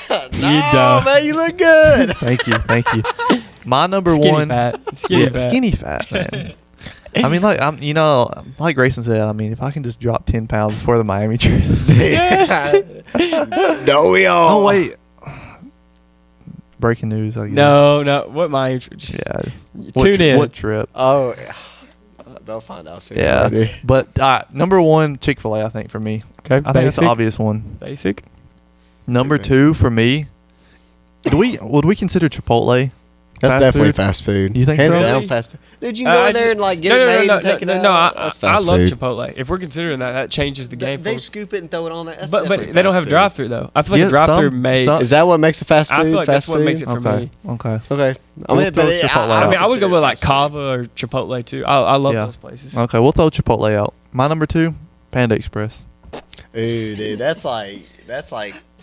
No,
don't.
man, you look good.
Thank you. My number
Skinny
1.
fat. Skinny
Yeah,
fat.
skinny fat, man. I mean, like like Grayson said. I mean, if I can just drop 10 pounds before the Miami trip.
No, we all.
Oh wait. Breaking news. I guess.
No. What my just
Yeah.
tune in.
What trip?
Oh, they'll find out soon.
Yeah.
already.
But number 1, Chick-fil-A. I think for me.
Okay,
I think it's the obvious one.
Basic.
Number
Basic.
2 for me. Would we consider Chipotle?
That's
fast
definitely
food?
fast food.
You think
Hands
so?
down
Really?
fast food. Dude, you can go
I
in there
just-
and like get
no,
it
no,
made
no,
and take it
no,
out.
no,
That's
I
fast
love
food.
Chipotle. If we're considering that changes the game.
They
for
scoop it and throw it on there. That's
but
definitely
they don't
fast
have
food.
drive-through though. I feel like
Yeah,
a drive-through
some-
made.
some-
Is that what makes it fast food?
I feel like
fast
that's what
food?
makes it for
Okay.
me.
Okay.
Okay. I
We'll
mean,
throw
but
Chipotle
I
out.
mean, I would go with like
consider it fast
Kava or Chipotle too. I love
Yeah.
those places.
Okay. We'll throw Chipotle out. My number 2, Panda Express.
food. Ooh, dude, that's like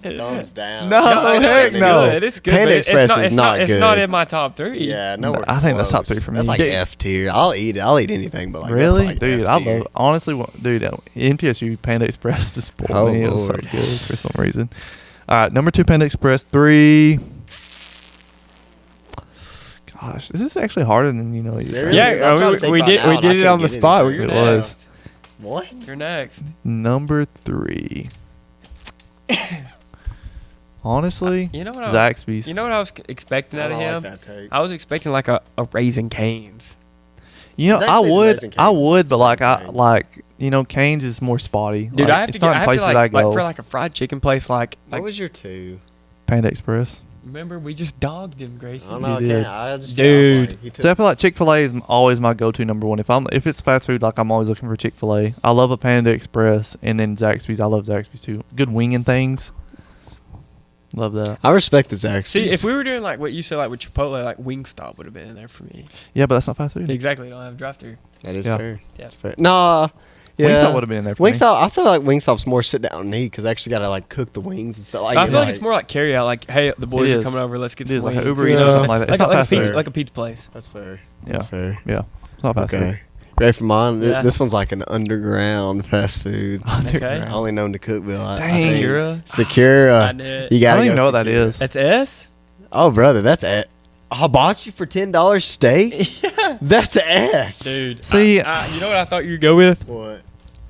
Thumbs down.
No,
No,
heck
it's
no.
good. It's good.
Panda
but
Express
it's not,
is
it's
not
not,
good.
It's not in my top 3.
Yeah, no.
I think that's top 3 for me.
That's like
Dude.
F tier. I'll eat it. I'll eat anything, but like
Really?
that's like
Dude,
F
I
tier.
love honestly, dude, MTSU Panda Express just spoiled
Oh,
me. It was so
Lord.
good for some reason. All right, number 2 Panda Express. 3. Gosh, this is actually harder than you know.
It really
Yeah,
is. I'm trying to think
we
right
did
now,
we
and I
did it
couldn't
on the
get
spot.
anything.
You're
It
next.
was.
What?
You're next.
Number 3. Honestly,
You know what?
Zaxby's.
You know what I was expecting out of
I
him?
like that take.
I was expecting like a Raising Cane's.
You know,
Zaxby's
I
and
would,
Raising
I
Cane's,
would,
it's
but
the
like,
same
I
thing.
like, you know, Cane's is more spotty.
Dude,
like,
I have
it's
to
not
get
in
I have to
places
like,
I go.
for like a fried chicken place like
What was your 2?
Panda Express.
remember we just dogged him, Gracie.
I don't know.
You did.
I just
Dude.
Like, he took-
See, I feel like Chick-fil-A is always my go-to number 1. If it's fast food, like I'm always looking for Chick-fil-A. I love a Panda Express, and then Zaxby's. I love Zaxby's too. Good winging things. Love that.
I respect the Zaxby's.
See, if we were doing like what you said, like with Chipotle, like Wingstop would have been in there for me.
Yeah, but that's not fast food.
Exactly, don't have drive-through.
that is
Yeah.
fair.
Yeah.
That's fair. Nah. Yeah.
Wingstop would have been in there for me.
Wingstop. I feel like Wingstop's more sit down and eat because they actually gotta like cook the wings and stuff. Like,
I feel like it's more like carry out. Like, hey, the boys
It
are
is.
coming over. Let's get
It
some
is like
wings.
an Uber Eats or
Yeah.
something like that. It's not
like a
fast
pizza,
food.
like a pizza place.
That's fair.
Yeah.
That's fair.
Yeah, it's not fast
Okay.
food.
Ready for mine?
Yeah.
This one's like an underground fast food.
Okay.
Only known to Cookville. I
Dang.
say
Secura.
Secura.
I knew it.
You
I
gotta
don't even
go
know what that
Secura.
is.
That's S.
Oh, brother, that's a hibachi for $10 steak.
Yeah.
That's a S,
Dude.
See-
you know what I thought you'd go with?
What?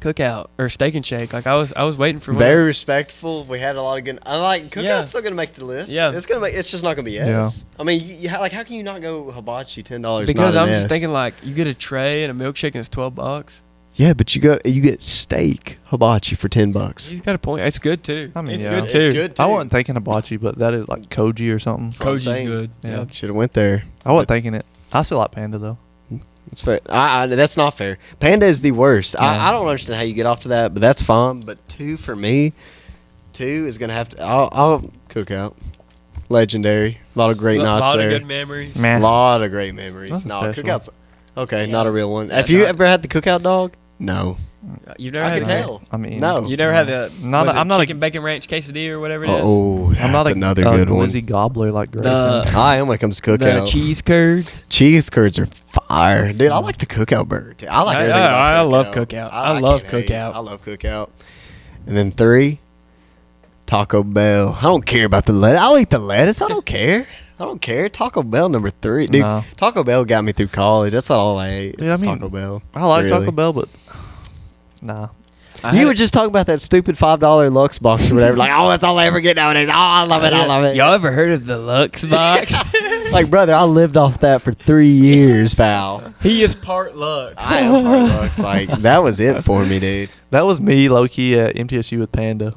Cookout or Steak and Shake. Like I was waiting for one.
Very respectful. We had a lot of good. I like Cookout's
Yeah.
still gonna make the list.
Yeah.
it's gonna make. It's just not gonna be S. I mean, like, how can you not go hibachi $10?
Because
not
I'm
an
just
S?
thinking like you get a tray and a milkshake and it's $12.
Yeah, but you get steak hibachi for $10.
He's got a point. It's good too.
I mean,
it's
yeah.
good
It's
too.
good too.
I wasn't thinking hibachi, but that is like koji or something.
what I'm
Koji's
saying.
good.
Yeah.
Yeah.
Should have went there.
I wasn't thinking it. I still like Panda though.
It's fair. That's not fair. Panda is the worst.
Yeah.
I don't understand how you get off to that, but that's fine. But 2 for me. 2 is gonna have to. I'll cook out. Legendary. A lot of great
A
nights
lot
there.
of good memories.
Man.
A lot of great memories.
That's
No,
special.
cookouts. Okay,
Yeah.
not a real one.
Yeah,
Have you
not-
ever had the cookout dog? No.
You've never
I
had
can
the-
tell.
I mean,
No.
You never had the
Not
was
a-
it
I'm not a-
chicken bacon ranch quesadilla or whatever it is.
Oh,
I'm not
that's
a
another good one.
glizzy gobbler like Grayson.
I am when it comes to
The
cookout.
cheese curds.
Cheese curds are fire, dude. I like the cookout burger. Too. I like
I-
everything about
I
cookout.
love cookout. I love
can't hate it.
cookout.
I love cookout. And then 3, Taco Bell. I don't care about the lettuce. I'll eat the lettuce. I don't care. I don't care. Taco Bell number 3, dude.
No.
Taco Bell got me through college. That's all I ate.
Dude, I
was
mean,
Taco Bell.
I like
Really.
Taco Bell, but nah.
You were just talking about that stupid $5 Lux box or whatever. Like, oh, that's all I ever get nowadays. Oh, I love it. I love it.
Y'all ever heard of the Lux box?
Like, brother, I lived off that for 3 years, pal.
He is part Lux.
I am part Lux. Like, that was it for me, dude.
That was me, low key at MTSU with Panda.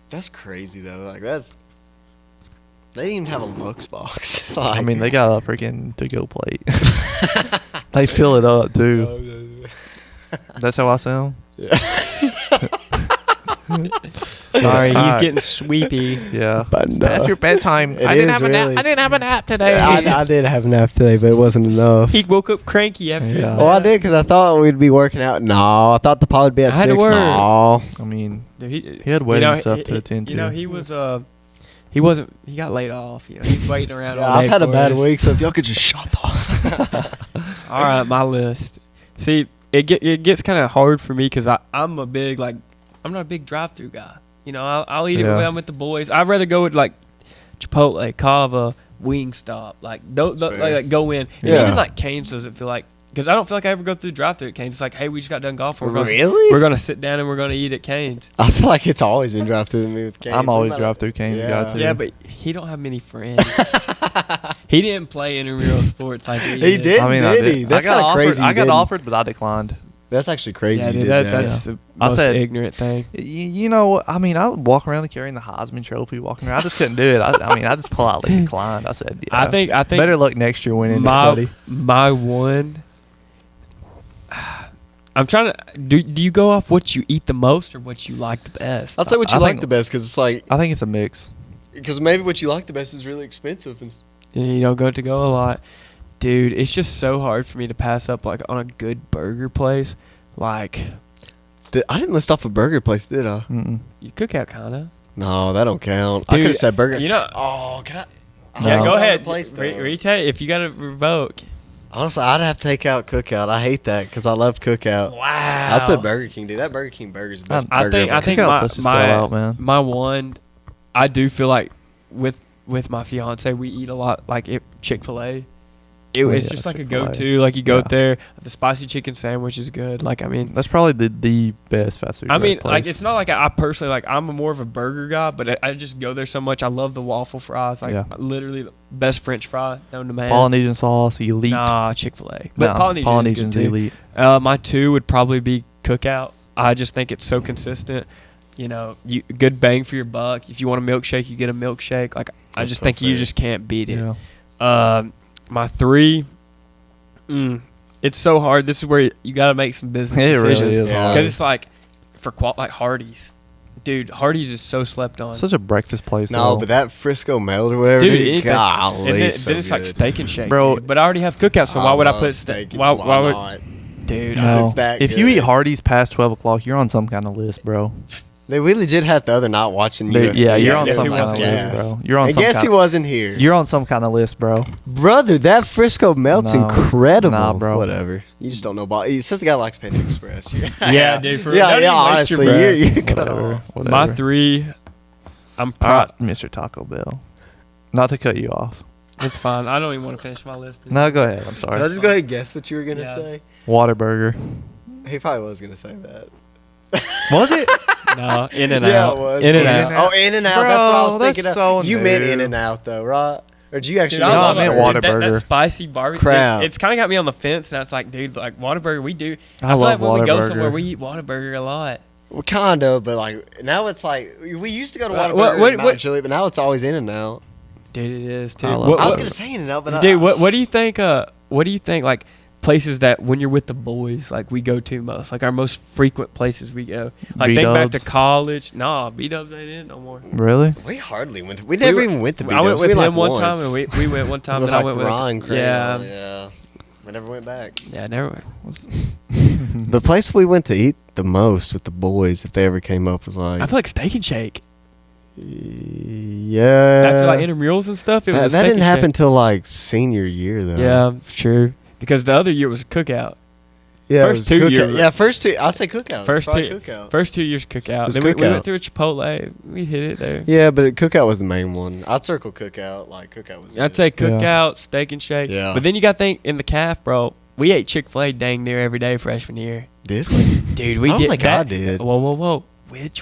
That's crazy, though. Like, that's. They didn't even have a Lux box. Like,
I mean, they got a freaking to-go plate. They fill it up too. That's how I sound.
Sorry, he's
Alright.
getting sweepy.
Yeah.
But,
Past your bedtime.
It is really.
I didn't have a nap today.
I did have a nap today, but it wasn't enough.
He woke up cranky after his
Yeah.
nap.
Oh, I did because I thought we'd be working out. No, I thought the pod would be at
I had to
6.
work.
No.
I mean,
Dude,
he had wedding stuff to attend
You know,
to.
he was he got laid off. You know, he's waiting around.
Yeah,
all day
I've had a
for
bad
us.
week, so if y'all could just shut the.
All right, my list. See, it gets kind of hard for me because I'm a big I'm not a big drive-through guy. You know, I'll eat it
Yeah.
when I'm with the boys. I'd rather go with like Chipotle, Cava, Wingstop, like
That's fair.
like go in. And
Yeah.
even like Cane's doesn't feel like, because I don't feel like I ever go through drive-through at Cane's. It's like, hey, we just got done golfing.
Really?
We're gonna sit down and we're gonna eat at Cane's.
I feel like it's always been drive through me with Canes.
I'm always drive through Cane's
Yeah.
guy too.
Yeah, but he don't have many friends. He didn't play intramural sports like we
He did.
I mean, I
Did
did.
he? That's
I got
kinda
offered.
crazy
I
you
got
didn't.
offered, but I declined.
That's actually crazy.
Yeah,
you
dude,
did
that's
that.
the
I
most
said-
ignorant thing.
You know, I mean, I would walk around carrying the Heisman Trophy, walking around. I just couldn't do it. I mean, I just politely declined. I said, yeah.
I think
better luck next year winning,
my
buddy.
my one. I'm trying to. Do you go off what you eat the most or what you like the best?
I'll say what you
I
like
think-
the best because it's like
I think it's a mix.
because maybe what you like the best is really expensive. And
You don't go to go a lot, dude. It's just so hard for me to pass up like on a good burger place. Like
I didn't list off a burger place, did I?
Mm-mm.
you cook out kinda.
No, that don't count. I
Dude,
could have said burger.
You know.
Oh, can I?
Yeah,
No.
go ahead.
Place,
Retake if you got to revoke.
Honestly, I'd have to take out Cookout. I hate that because I love Cookout.
Wow.
I'll put Burger King. Dude, that Burger King burger is the best
I
burger
think
ever.
Cookout's such a sellout, man.
my one, I do feel like with my fiance we eat a lot like Chick-fil-A. It's just like
Chick-fil-A.
a go-to. Like you go
Yeah.
there, the spicy chicken sandwich is good. Like I mean,
That's probably the best fast food.
I mean,
place.
like it's not like I personally like I'm more of a burger guy, but I just go there so much. I love the waffle fries, like
Yeah.
literally the best French fry known to man.
Polynesian sauce, elite.
Nah, Chick-fil-A, but Polynesian's good too.
elite.
My 2 would probably be Cookout. I just think it's so consistent. You know, good bang for your buck. If you want a milkshake, you get a milkshake. Like I
That's
just
so
think you
fair.
just can't beat it.
Yeah.
My 3, it's so hard. This is where you got to make some business
It really
decisions
is
hard.
because it's like for like Hardee's, dude. Hardee's is so slept on.
Such a breakfast place.
No,
though.
but that Frisco melt or whatever,
Dude,
dude,
anything-
golly,
and then,
it's so
then it's like
good.
Steak and Shake,
Bro.
dude. But I already have Cookout, so why would I
love
put
steak
steak?
and-
Why would,
not?
dude?
No.
no.
it's that
If you eat
good.
Hardee's past 12 o'clock, you're on some kind of list, bro.
We legit had the other not watching
Dude,
UFC.
yeah, you're on
yeah,
some
he
kind of
wasn't
list,
gas.
bro. You're on
I
some
guess he
kind.
wasn't here.
You're on some kind of list, bro.
Brother, that Frisco melt's
No.
incredible.
Nah, bro.
Whatever. You just don't know about it. Says the guy likes Panda Express.
Yeah, dude, for real.
yeah,
Don't
yeah.
even waste your
Honestly,
breath.
you're cut
Whatever.
off.
Whatever.
My 3, I'm
All
proud.
right, Mr. Taco Bell. Not to cut you off.
It's fine. I don't even want to finish my list.
No, go ahead. I'm
Can I
sorry.
just go ahead and guess what you were gonna
Yeah.
say?
Whataburger.
He probably was gonna say that.
Was it?
No, In and
Yeah,
Out.
it was.
In and
In-N-Out.
Out.
Oh, In and Out. That's what I was
Bro,
thinking
that's
of.
so
You meant
new.
In and Out though, right? Or did you actually?
Dude,
mean
No, I
love
meant
it. Dude,
Whataburger.
that crabby barbecue.
Crab.
It's kind of got me on the fence, and I was like, dude, like Whataburger, we do.
I
feel
love
like when we go
Whataburger.
somewhere, we eat Whataburger a lot.
Well, kind of, but like now it's like we used to go to
What-
Whataburger
what-
in Mount
what-
Juliet, but now it's always In and Out.
Dude, it is too.
I love
What-
I was
what-
gonna say In and Out, but
dude, what do you think? What do you think? Like places that when you're with the boys, like we go to most, like our most frequent places we go. Like think back to
B-dubs.
college. Nah, B-dubs ain't it no more.
Really?
we hardly went. We never even went to.
I
B-dubs.
went with
We
him
like
one
once.
time, and we went one time.
With
Then I
like
went with
Ron Craig.
yeah,
Yeah. We never went back.
yeah, never.
The place we went to eat the most with the boys, if they ever came up, was like
I feel like Steak and Shake.
yeah.
After like intramurals and stuff, it was a
that
Steak
didn't
and
happen
Shake.
till like senior year though.
Yeah, true. Because the other year was a Cookout.
yeah.
First
it was
2 years.
Yeah, first 2. I'll say Cookout.
First
First
two-
Cookout.
First 2 years Cookout.
was
Then we
Cookout.
went through a Chipotle. We hit it there.
Yeah, but Cookout was the main one. I'd circle Cookout. Like Cookout was.
I'd
good.
say
Yeah.
Cookout, Steak and Shake.
Yeah.
But then you got to think in the calf, bro. We ate Chick-fil-A dang near every day freshman year.
Did we?
Dude, we
I don't
did
think
that.
I did.
Whoa.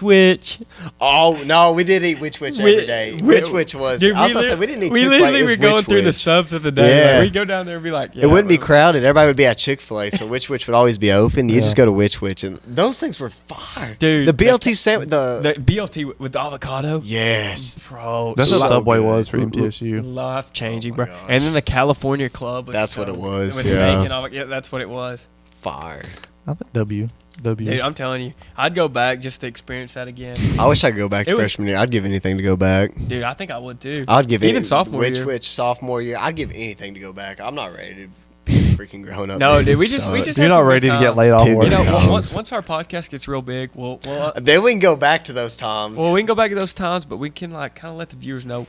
Which?
Oh no, we did eat which every day. Which was.
Dude,
I was gonna say we didn't eat
we
Chick-fil-A.
literally
it was
were going through the
Which.
subs of the day.
Yeah.
Like, we go down there and be like, yeah,
It wouldn't be
bro.
crowded. Everybody would be at Chick-fil-A, so which would always be open. You
Yeah.
just go to which, and those things were fire.
Dude,
The BLT sandwich.
The BLT with the avocado.
Yes.
Bro.
That's
So
what Subway
good.
was for MTSU.
Life changing,
Oh my
bro.
gosh.
And then the California Club. Was
That's
so
what it
good.
was,
With
yeah.
bacon, yeah, that's what it was.
Fire.
I think W.
Dude, I'm telling you, I'd go back just to experience that again.
I wish I could go back
It was-
freshman year. I'd give anything to go back.
Dude, I think I would too.
I'd give
even sophomore year.
Which sophomore year? I'd give anything to go back. I'm not ready to be freaking grown up.
No,
man.
dude,
It
we just
sucks.
had
You're not
some good
ready to get
times.
laid off
Dude,
work.
You know,
Times.
once our podcast gets real big, we'll
Then we can go back to those times.
we can go back to those times, but we can like kind of let the viewers know,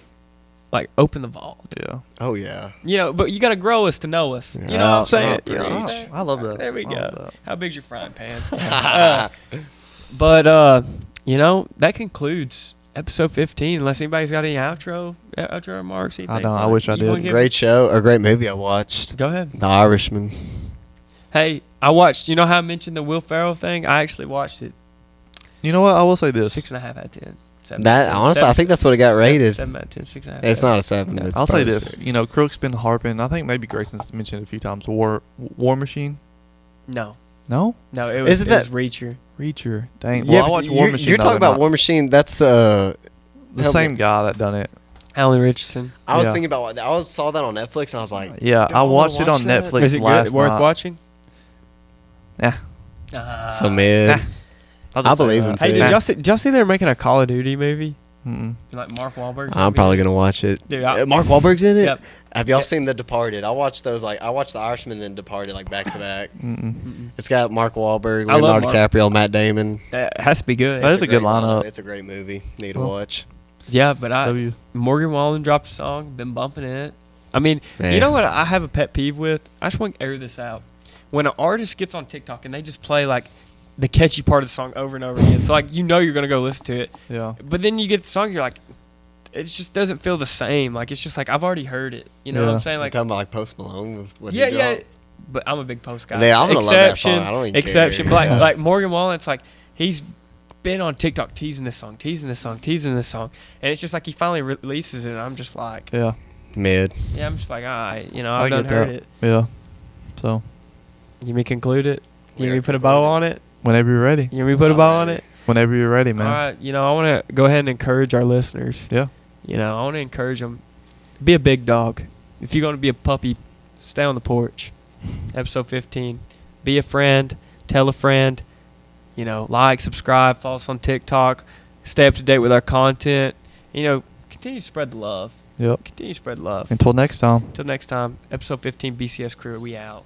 like open the vault.
Yeah.
Oh yeah.
You know, but you got to grow us to know us. You know what
Yeah.
I'm saying?
Oh,
You know what I'm
preach.
saying?
I love that.
There we
I love
go.
that.
How big's your frying pan? But you know, that concludes episode 15. Unless anybody's got any outro remarks.
I
anything
don't. I
for it.
wish I
You wanna
did.
give-
Great show or great movie I watched.
Go ahead.
The Irishman.
Hey, I watched. You know how I mentioned the Will Ferrell thing? I actually watched it.
You know what? I will say this.
6.5 out of 10. 7
That
out of 10.
honestly, I think that's what it got rated.
7 out of 10. 6.5.
It's not a 7.
Yeah.
It's
I'll say
probably
this.
6.
You know, Crook's been harping. I think maybe Grayson's mentioned it a few times. War Machine.
No,
No.
it was.
Isn't
it was
that-
Reacher?
Reacher. Dang.
Yeah,
Well, I
but
watched War Machine.
You're
the
talking
other
about
night.
War Machine. That's the
The
Help
same
me.
guy that done it.
Alan Richardson.
I was
Yeah.
thinking about. I saw that on Netflix and I was like,
Yeah,
"Do
I
wanna
watched it
watch
on
that?"
Netflix
Is it
last
good? Worth
night.
watching?
Yeah.
Ah.
So mid.
I'll just
I
say
believe
that.
him
Hey,
too.
did y'all see they're making a Call of Duty movie?
Mm-mm.
Like Mark Wahlberg.
I'm probably gonna watch it.
Dude,
Mark Wahlberg's in it.
Yep.
Have y'all seen The Departed? I watched those. Like I watched The Irishman and then Departed like back to back.
Mm-mm.
It's got Mark Wahlberg,
I love
Leonardo
Mark.
DiCaprio, Matt Damon.
That has to be good.
That is a good
great
lineup.
It's a great movie. Need to
Well,
watch.
Yeah, but
W.
Morgan Wallen dropped a song. Been bumping it. I mean,
Yeah.
you know what I have a pet peeve with? I just want to air this out. When an artist gets on TikTok and they just play like the catchy part of the song over and over again, so like you know you're gonna go listen to it.
Yeah.
But then you get the song, you're like, it just doesn't feel the same. Like it's just like I've already heard it. You know what
Yeah.
I'm saying?
Like
Like
talking about like Post Malone with what
yeah,
he
yeah.
dropped.
But I'm a big Post guy.
Yeah, I'm gonna love that song. I don't even
exception.
care.
But like,
Yeah.
like Morgan Wallen, it's like he's been on TikTok teasing this song, teasing this song, teasing this song, and it's just like he finally releases it. And I'm just like,
Yeah.
Mid.
yeah, I'm just like, all right, you know,
I
I've done
get
heard
that.
it.
Yeah. So
You want me to conclude it?
We
You want me
are
to put a bow
concluded.
on it?
whenever you're ready.
You want me to put a
I'm
bow on
ready.
it?
Whenever you're ready, man.
All right, you know, I want to go ahead and encourage our listeners.
Yeah.
You know, I want to encourage them. Be a big dog. If you're going to be a puppy, stay on the porch. Episode 15. Be a friend. Tell a friend. You know, like, subscribe, follow us on TikTok. Stay up to date with our content. You know, continue to spread the love.
Yep.
Continue to spread love.
Until next time.
Until next time, episode 15, BCS Crew. We out.